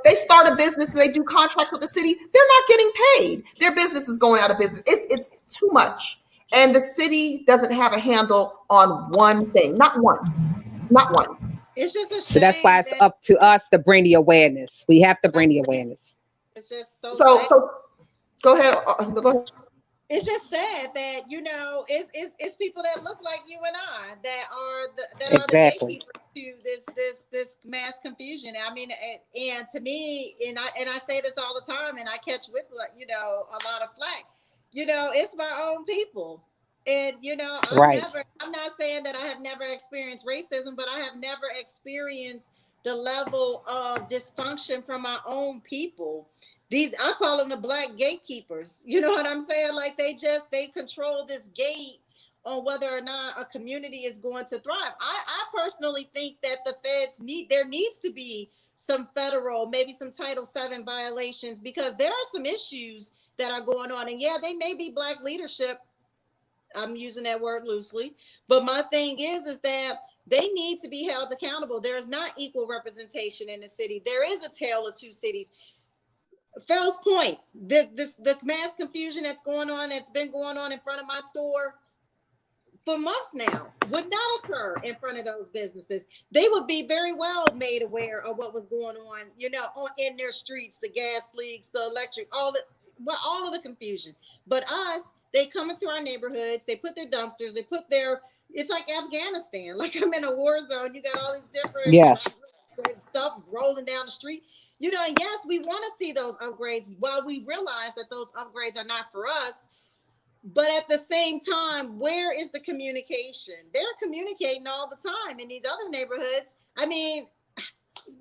They start a business and they do contracts with the city. They're not getting paid. Their business is going out of business. It's too much. And the city doesn't have a handle on one thing. Not one. It's just a shame. So that's why it's up to us to bring the awareness. We have to bring the awareness. It's just so go ahead. Go ahead. It's just sad that it's people that look like you and I that are the gatekeepers to this mass confusion. I mean, and to me, and I say this all the time, and I catch whip a lot of flack. It's my own people, and I'm not saying that I have never experienced racism, but I have never experienced the level of dysfunction from my own people. I call them the Black gatekeepers. You know what I'm saying? Like they control this gate on whether or not a community is going to thrive. I personally think that the feds there needs to be some federal, maybe some Title VII violations, because there are some issues that are going on. And yeah, they may be Black leadership. I'm using that word loosely. But my thing is that they need to be held accountable. There is not equal representation in the city. There is a tale of 2 cities. Fells Point, the mass confusion that's been going on in front of my store for months now would not occur in front of those businesses. They would be very well made aware of what was going on, in their streets, the gas leaks, the electric, all of the confusion. But they come into our neighborhoods, they put their dumpsters, it's like Afghanistan. Like I'm in a war zone. You got all these different stuff rolling down the street. And yes, we want to see those upgrades while we realize that those upgrades are not for us. But at the same time, where is the communication? They're communicating all the time in these other neighborhoods. I mean,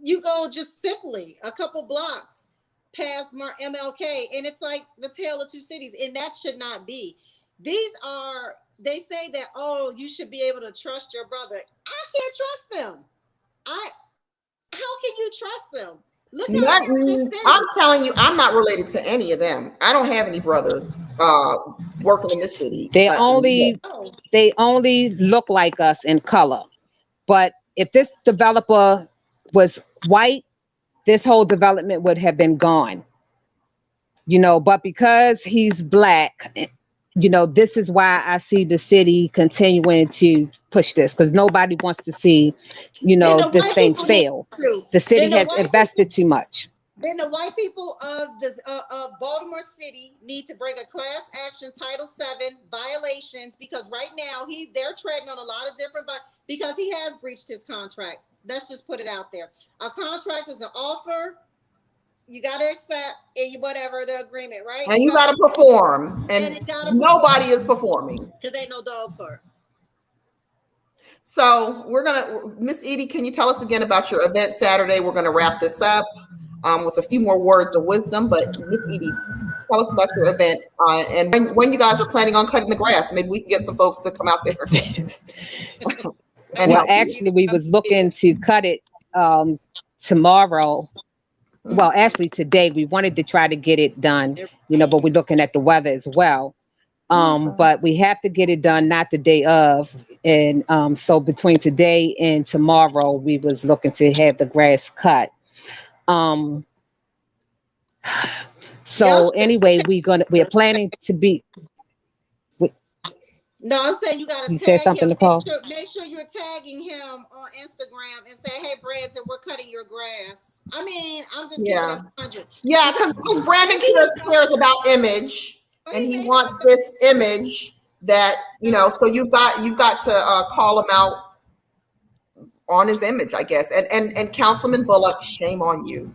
you go just simply a couple blocks past MLK, and it's like the tale of 2 cities, and that should not be. They say that, you should be able to trust your brother. I can't trust them. How can you trust them? Look Not, how this city. I'm telling you, I'm not related to any of them. I don't have any brothers working in this city. They Yeah. only look like us in color. But if this developer was white, this whole development would have been gone. But because he's black, this is why I see the city continuing to push this, because nobody wants to see, Then the this white thing people need fail. to. The city Then the has white invested people. too much. Then the white people of this of Baltimore City need to bring a class action Title VII violations, because right now they're treading on a lot of different, because he has breached his contract. Let's just put it out there. A contract is an offer. You got to accept whatever the agreement, right? And you got to perform, and nobody is performing because ain't no dog part. So we're gonna, Miss Edie, can you tell us again about your event Saturday? We're gonna wrap this up with a few more words of wisdom. But Miss Edie, tell us about your event and when you guys are planning on cutting the grass. Maybe we can get some folks to come out there. Well, actually, we was looking to cut it tomorrow. Well, actually, today we wanted to try to get it done, but we're looking at the weather as well. But we have to get it done, not the day of. And so between today and tomorrow, we was looking to have the grass cut. So anyway, we're planning to be. No, I'm saying you gotta. You said something, Nicole? Make sure you're tagging him on Instagram and say, "Hey, Brandon, we're cutting your grass." I mean, I'm just keeping it 100. Yeah, because Brandon cares about image, and he wants this image that So you've got to call him out on his image, I guess. And Councilman Bullock, shame on you.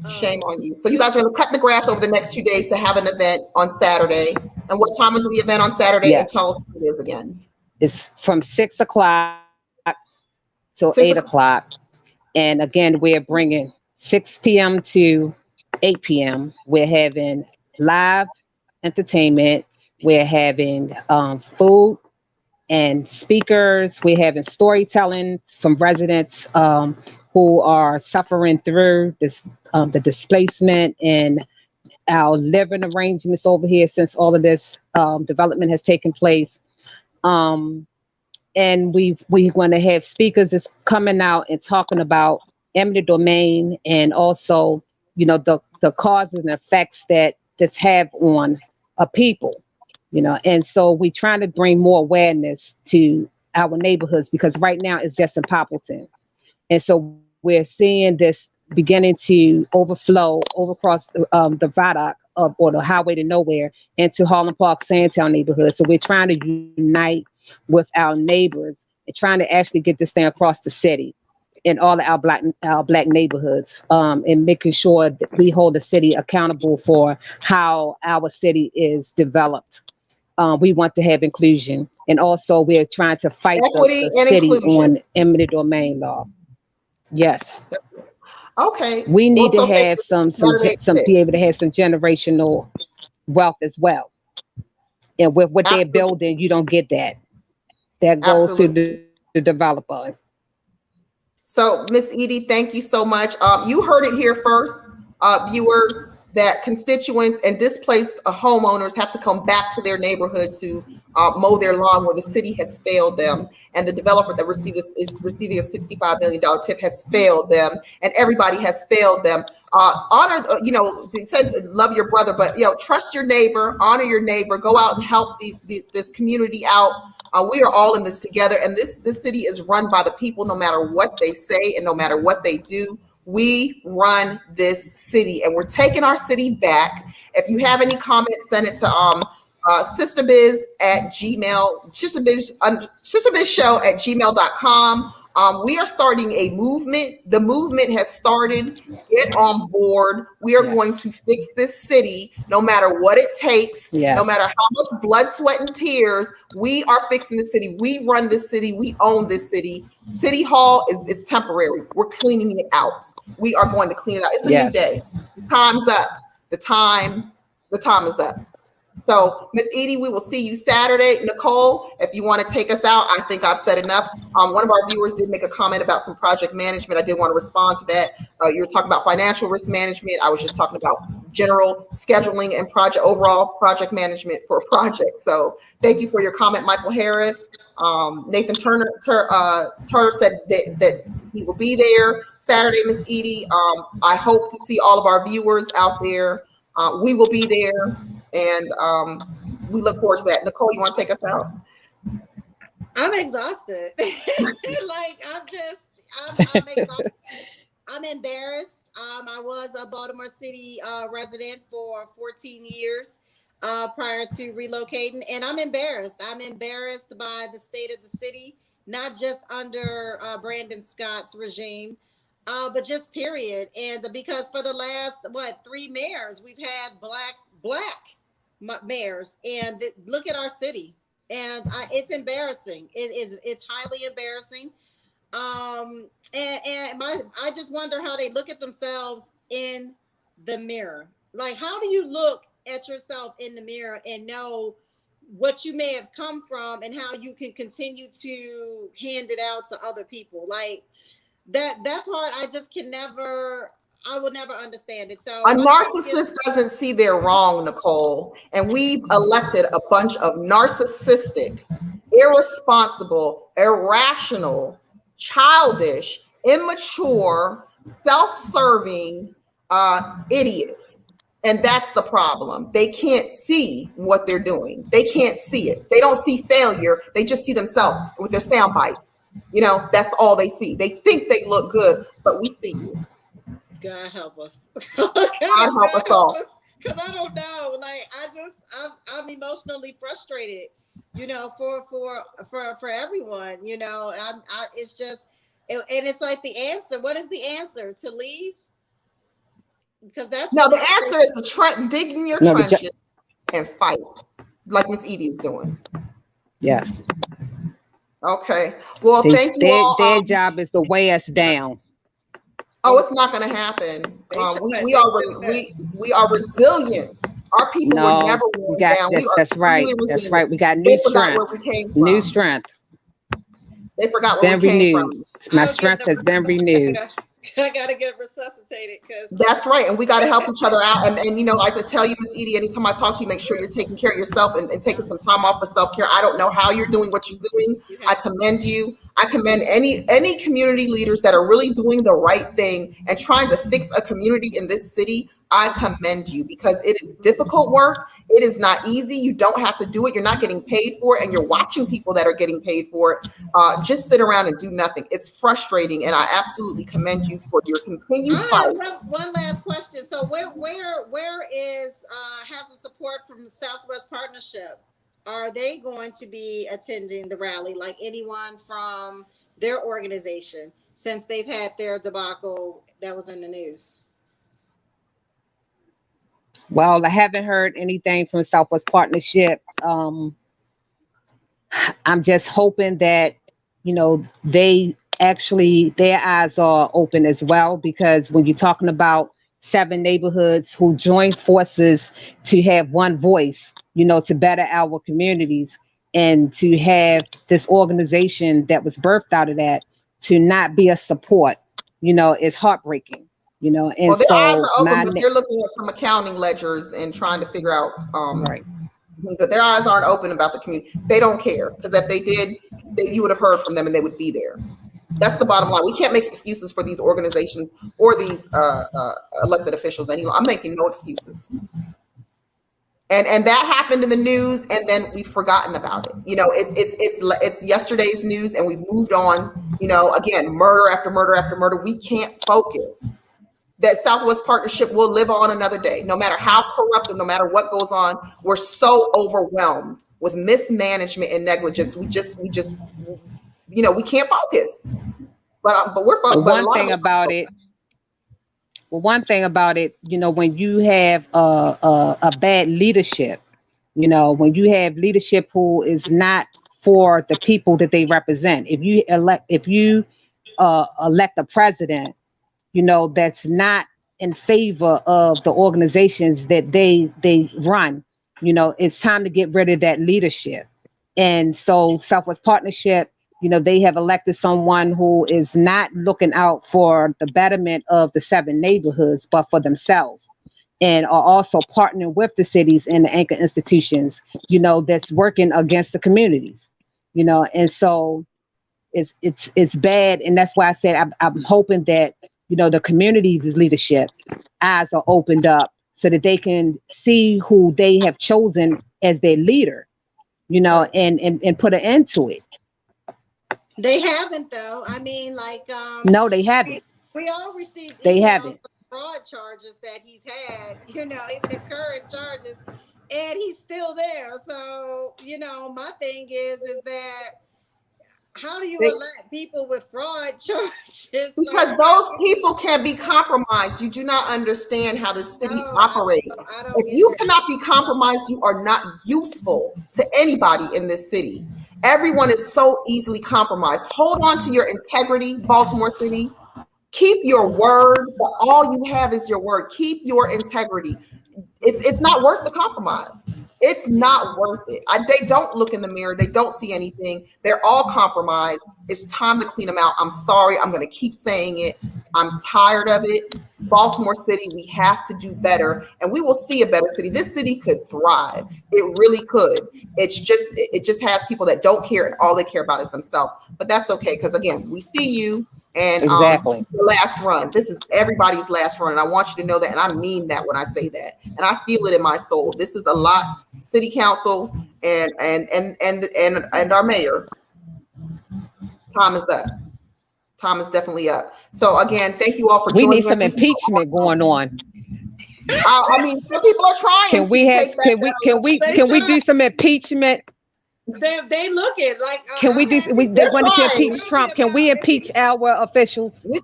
Shame on you. So you guys are going to cut the grass over the next few days to have an event on Saturday. And what time is the event on Saturday? Yes. And tell us what it is again. It's from 6 o'clock till 8 o'clock. And again, we're bringing 6 p.m. to 8 p.m. We're having live entertainment. We're having food and speakers. We're having storytelling from residents who are suffering through this, the displacement and our living arrangements over here since all of this development has taken place. And we're going to have speakers that's coming out and talking about eminent domain, and also, the causes and effects that this have on a people, and so we're trying to bring more awareness to our neighborhoods, because right now it's just in Poppleton. And so we're seeing this beginning to overflow across the viaduct or the highway to nowhere into Harlem Park, Sandtown neighborhood. So we're trying to unite with our neighbors and trying to actually get this thing across the city in all of our black neighborhoods, and making sure that we hold the city accountable for how our city is developed. We want to have inclusion, and also we're trying to fight the city on eminent domain law. Yes. Okay. We need to have some be able to have some generational wealth as well. And with what they're building, you don't get that. That goes to the developer. So, Miss Edie, thank you so much. You heard it here first, viewers, that constituents and displaced homeowners have to come back to their neighborhood to mow their lawn where the city has failed them. And the developer that is receiving a $65 million tip has failed them, and everybody has failed them. Honor, they said love your brother, but trust your neighbor, honor your neighbor, go out and help this community out. We are all in this together, and this city is run by the people, no matter what they say and no matter what they do. We run this city, and we're taking our city back. If you have any comments, send it to Sistabiz at Gmail, sistabizshow@gmail.com. We are starting a movement. The movement has started. Get on board. We are going to fix this city, no matter what it takes, no matter how much blood, sweat, and tears. We are fixing the city. We run this city. We own this city. City Hall is temporary. We're cleaning it out. We are going to clean it out. It's a new day. The time's up. The time is up. So, Miss Edie, we will see you Saturday. Nicole, if you want to take us out, I think I've said enough. One of our viewers did make a comment about some project management. I did want to respond to that. You were talking about financial risk management. I was just talking about general scheduling and overall project management for a project. So, thank you for your comment, Michael Harris. Nathan Turner said that he will be there Saturday, Miss Edie. I hope to see all of our viewers out there. We will be there. And we look forward to that. Nicole, you want to take us out? I'm exhausted. Like I'm exhausted. I'm embarrassed. I was a Baltimore City resident for 14 years prior to relocating, and I'm embarrassed. I'm embarrassed by the state of the city, not just under Brandon Scott's regime, but just period. And because for the last 3 mayors, we've had black mayors, and look at our city, and it's embarrassing. It's highly embarrassing. I just wonder how they look at themselves in the mirror. Like, how do you look at yourself in the mirror and know what you may have come from and how you can continue to hand it out to other people? Like that part, I just I will never understand it. So a narcissist doesn't see their wrong, Nicole. And we've elected a bunch of narcissistic, irresponsible, irrational, childish, immature, self-serving idiots. And that's the problem. They can't see what they're doing. They can't see it. They don't see failure. They just see themselves with their sound bites. That's all they see. They think they look good, but we see you. God help us. God help us all. Because I don't know. Like I'm emotionally frustrated, for everyone, it's just, and it's like the answer. What is the answer? To leave? Because the answer is to dig in your trenches and fight, like Miss Edie is doing. Yes. Okay. Well, thank you all. Their job is to weigh us down. Oh, it's not going to happen. We are resilient. Our people were never worn down. That's right. That's right. We got new strength. Where we came from. New strength. They forgot where we came from. My strength has been renewed. I gotta get resuscitated because that's right, and we got to help each other out. And I like to tell you, Miss Edie, anytime I talk to you, make sure you're taking care of yourself and taking some time off for self-care. I don't know how you're doing what you're doing. I commend you. I commend any community leaders that are really doing the right thing and trying to fix a community in this city. I commend you because it is difficult work. It is not easy. You don't have to do it. You're not getting paid for it, and you're watching people that are getting paid for it just sit around and do nothing. It's frustrating, and I absolutely commend you for your continued fight. One last question. So where is has the support from the Southwest Partnership? Are they going to be attending the rally like anyone from their organization since they've had their debacle that was in the news? Well, I haven't heard anything from Southwest Partnership. I'm just hoping that, they actually, their eyes are open as well, because when you're talking about 7 neighborhoods who join forces to have one voice, to better our communities, and to have this organization that was birthed out of that to not be a support, is heartbreaking. And their eyes are open, but they're looking at some accounting ledgers and trying to figure out. Right. But their eyes aren't open about the community. They don't care, because if they did, you would have heard from them and they would be there. That's the bottom line. We can't make excuses for these organizations or these elected officials anymore. I'm making no excuses. And that happened in the news, and then we've forgotten about it. It's yesterday's news, and we've moved on. Again, murder after murder after murder. We can't focus. That Southwest Partnership will live on another day, no matter how corrupt or no matter what goes on. We're so overwhelmed with mismanagement and negligence. We just we can't focus. But we're focused. One thing about it, when you have a bad leadership, when you have leadership who is not for the people that they represent, if you elect a president, that's not in favor of the organizations that they run, It's time to get rid of that leadership. And so Southwest Partnership, they have elected someone who is not looking out for the betterment of the 7 neighborhoods, but for themselves, and are also partnering with the cities and the anchor institutions, that's working against the communities, and so it's bad. And that's why I said I'm hoping that, the community's leadership eyes are opened up so that they can see who they have chosen as their leader, and put an end to it. They haven't though. I mean, like No, they haven't. we all received They emails haven't. of fraud charges that he's had, even the current charges, and he's still there. So, my thing is that how do you elect people with fraud charges? Because those people can be compromised. You do not understand how the city operates. I don't If you cannot be compromised, you are not useful to anybody in this city. Everyone is so easily compromised. Hold on to your integrity, Baltimore City. Keep your word, but all you have is your word. Keep your integrity. It's not worth the compromise. It's not worth it. They don't look in the mirror. They don't see anything. They're all compromised. It's time to clean them out. I'm sorry. I'm going to keep saying it. I'm tired of it. Baltimore City, we have to do better, and we will see a better city. This city could thrive. It really could. It just has people that don't care, and all they care about is themselves. But that's okay, because again, we see you. And exactly. The last run. This is everybody's last run, and I want you to know that, and I mean that when I say that, and I feel it in my soul. This is a lot. City council and our mayor. Time is up. Time is definitely up. So again, thank you all for joining us. We need some impeachment going on. I mean, some people are trying. Can we do some impeachment? They look it like can we do? They wanted to impeach Trump. Can we impeach our officials? We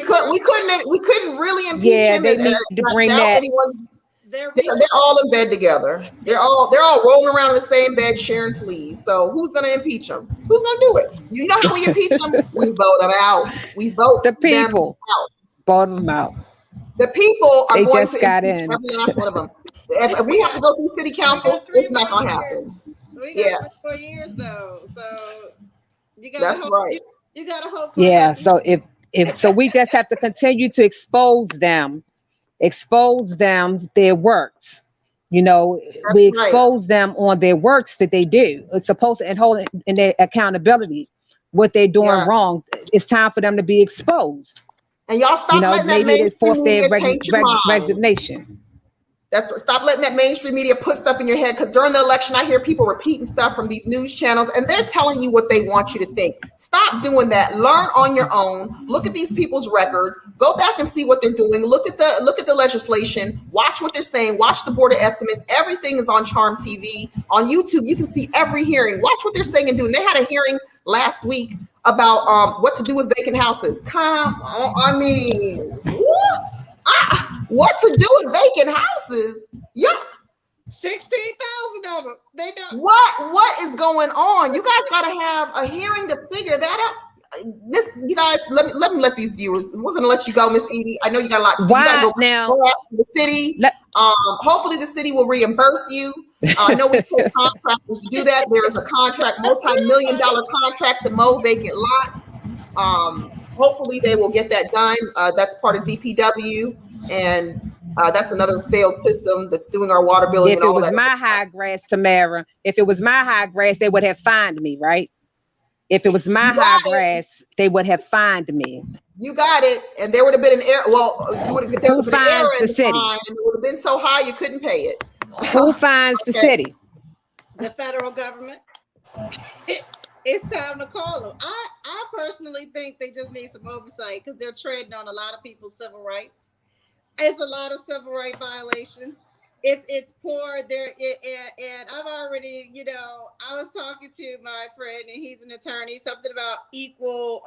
couldn't really impeach him. They need to bring that. They're all in bed together. They're all rolling around in the same bed sharing fleas. So who's going to impeach them? Who's going to do it? You know how we impeach them? We vote them out. We vote the people out. Vote them out. The people are they going just to got impeach in. every last one of them. If we have to go through city council, it's not going to happen. We got 4 years though, so you got. That's right. You got to hope. So if so, we just have to continue to expose them their works. We expose them on their works that they do. It's supposed to and hold in their accountability what they're doing wrong. It's time for them to be exposed. And y'all stop letting that mainstream media taint your mind. Resignation. Stop letting that mainstream media put stuff in your head, because during the election, I hear people repeating stuff from these news channels, and they're telling you what they want you to think. Stop doing that. Learn on your own. Look at these people's records. Go back and see what they're doing. Look at the legislation. Watch what they're saying. Watch the board of estimates. Everything is on Charm TV. On YouTube, you can see every hearing. Watch what they're saying and doing. They had a hearing last week about what to do with vacant houses. Come on, I mean, what to do with vacant houses? Yeah, 16,000 of them. They don't. What is going on? You guys got to have a hearing to figure that out. You guys, let me let these viewers. We're gonna let you go, Miss Edie. I know you got a lot to do. You gotta go now. Ask the city. Hopefully, the city will reimburse you. I know we pay contractors to do that. There is a contract, multi-million-dollar contract to mow vacant lots. Hopefully, they will get that done. That's part of DPW, and that's another failed system that's doing our water billing. If it was my high grass, Tamara, if it was my high grass, they would have fined me, right? If it was my high grass, they would have fined me. You got it, and there would have been an error. Well, who fines the city? Fine, and it would have been so high you couldn't pay it. Who fines the city? The federal government. It's time to call them. I personally think they just need some oversight, because they're treading on a lot of people's civil rights. It's a lot of civil rights violations. It's poor there, and I've already, I was talking to my friend, and he's an attorney, something about equal,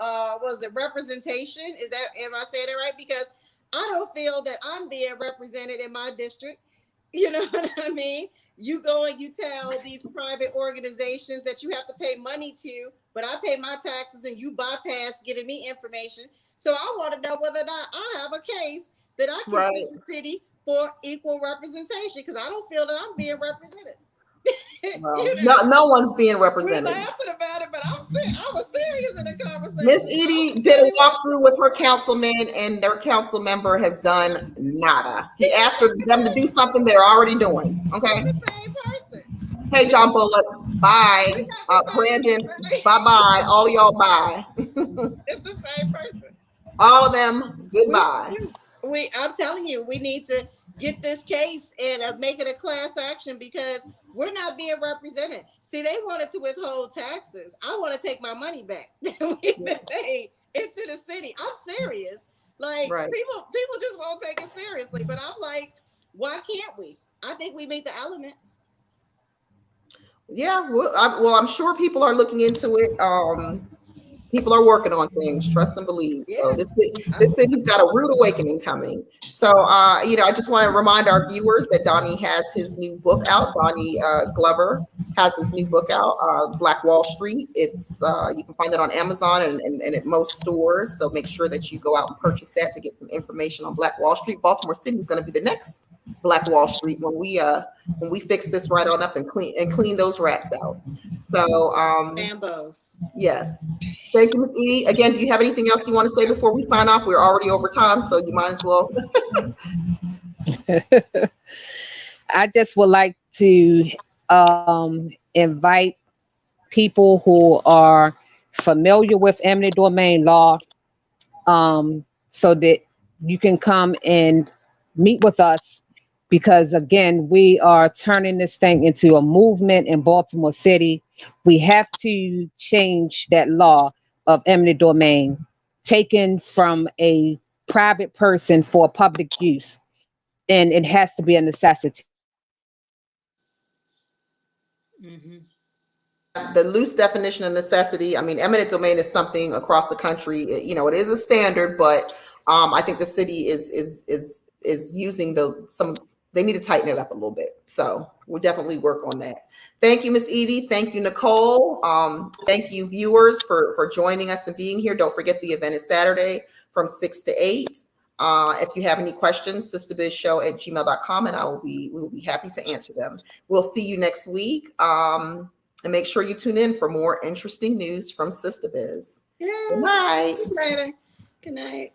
representation? Am I saying it right? Because I don't feel that I'm being represented in my district. You know what I mean? You go and you tell these private organizations that you have to pay money to, but I pay my taxes and you bypass giving me information. So I want to know whether or not I have a case that I can sue the city for equal representation because I don't feel that I'm being represented. Well, no one's being We're represented. laughing about it, but I was serious in the conversation. Miss Edie did a walkthrough with her councilman, and their council member has done nada. He asked them to do something they're already doing. Okay. It's the same person. Hey, John Bullock. Bye. Brandon. Bye. All of y'all. Bye. It's the same person. All of them. Goodbye. I'm telling you, we need to get this case and make it a class action because we're not being represented. See, they wanted to withhold taxes. I want to take my money back. We've been paid into the city. I'm serious. Like people just won't take it seriously. But I'm like, why can't we? I think we meet the elements. Yeah, well, I'm sure people are looking into it. People are working on things. Trust and believe. Yeah. So this city's got a rude awakening coming. So, I just want to remind our viewers that Donnie has his new book out. Donnie Glover has his new book out, Black Wall Street. It's you can find that on Amazon and at most stores. So make sure that you go out and purchase that to get some information on Black Wall Street. Baltimore City is going to be the next Black Wall Street when we fix this right on up and clean those rats out. So Bambos. Yes. Thank you, Ms. Edie. Again, do you have anything else you want to say before we sign off? We're already over time, so you might as well. I just would like to invite people who are familiar with eminent domain law so that you can come and meet with us because, again, we are turning this thing into a movement in Baltimore City. We have to change that law of eminent domain taken from a private person for public use, and it has to be a necessity. Mm-hmm. The loose definition of necessity, I mean, eminent domain is something across the country. It is a standard, but I think the city is using they need to tighten it up a little bit. So we'll definitely work on that. Thank you, Miss Edie. Thank you, Nicole. Thank you, viewers, for joining us and being here. Don't forget the event is Saturday from 6 to 8. If you have any questions, sistabizshow@gmail.com, and we will be happy to answer them. We'll see you next week. And make sure you tune in for more interesting news from Sistabiz. Yeah. Good night. Good night. Good night.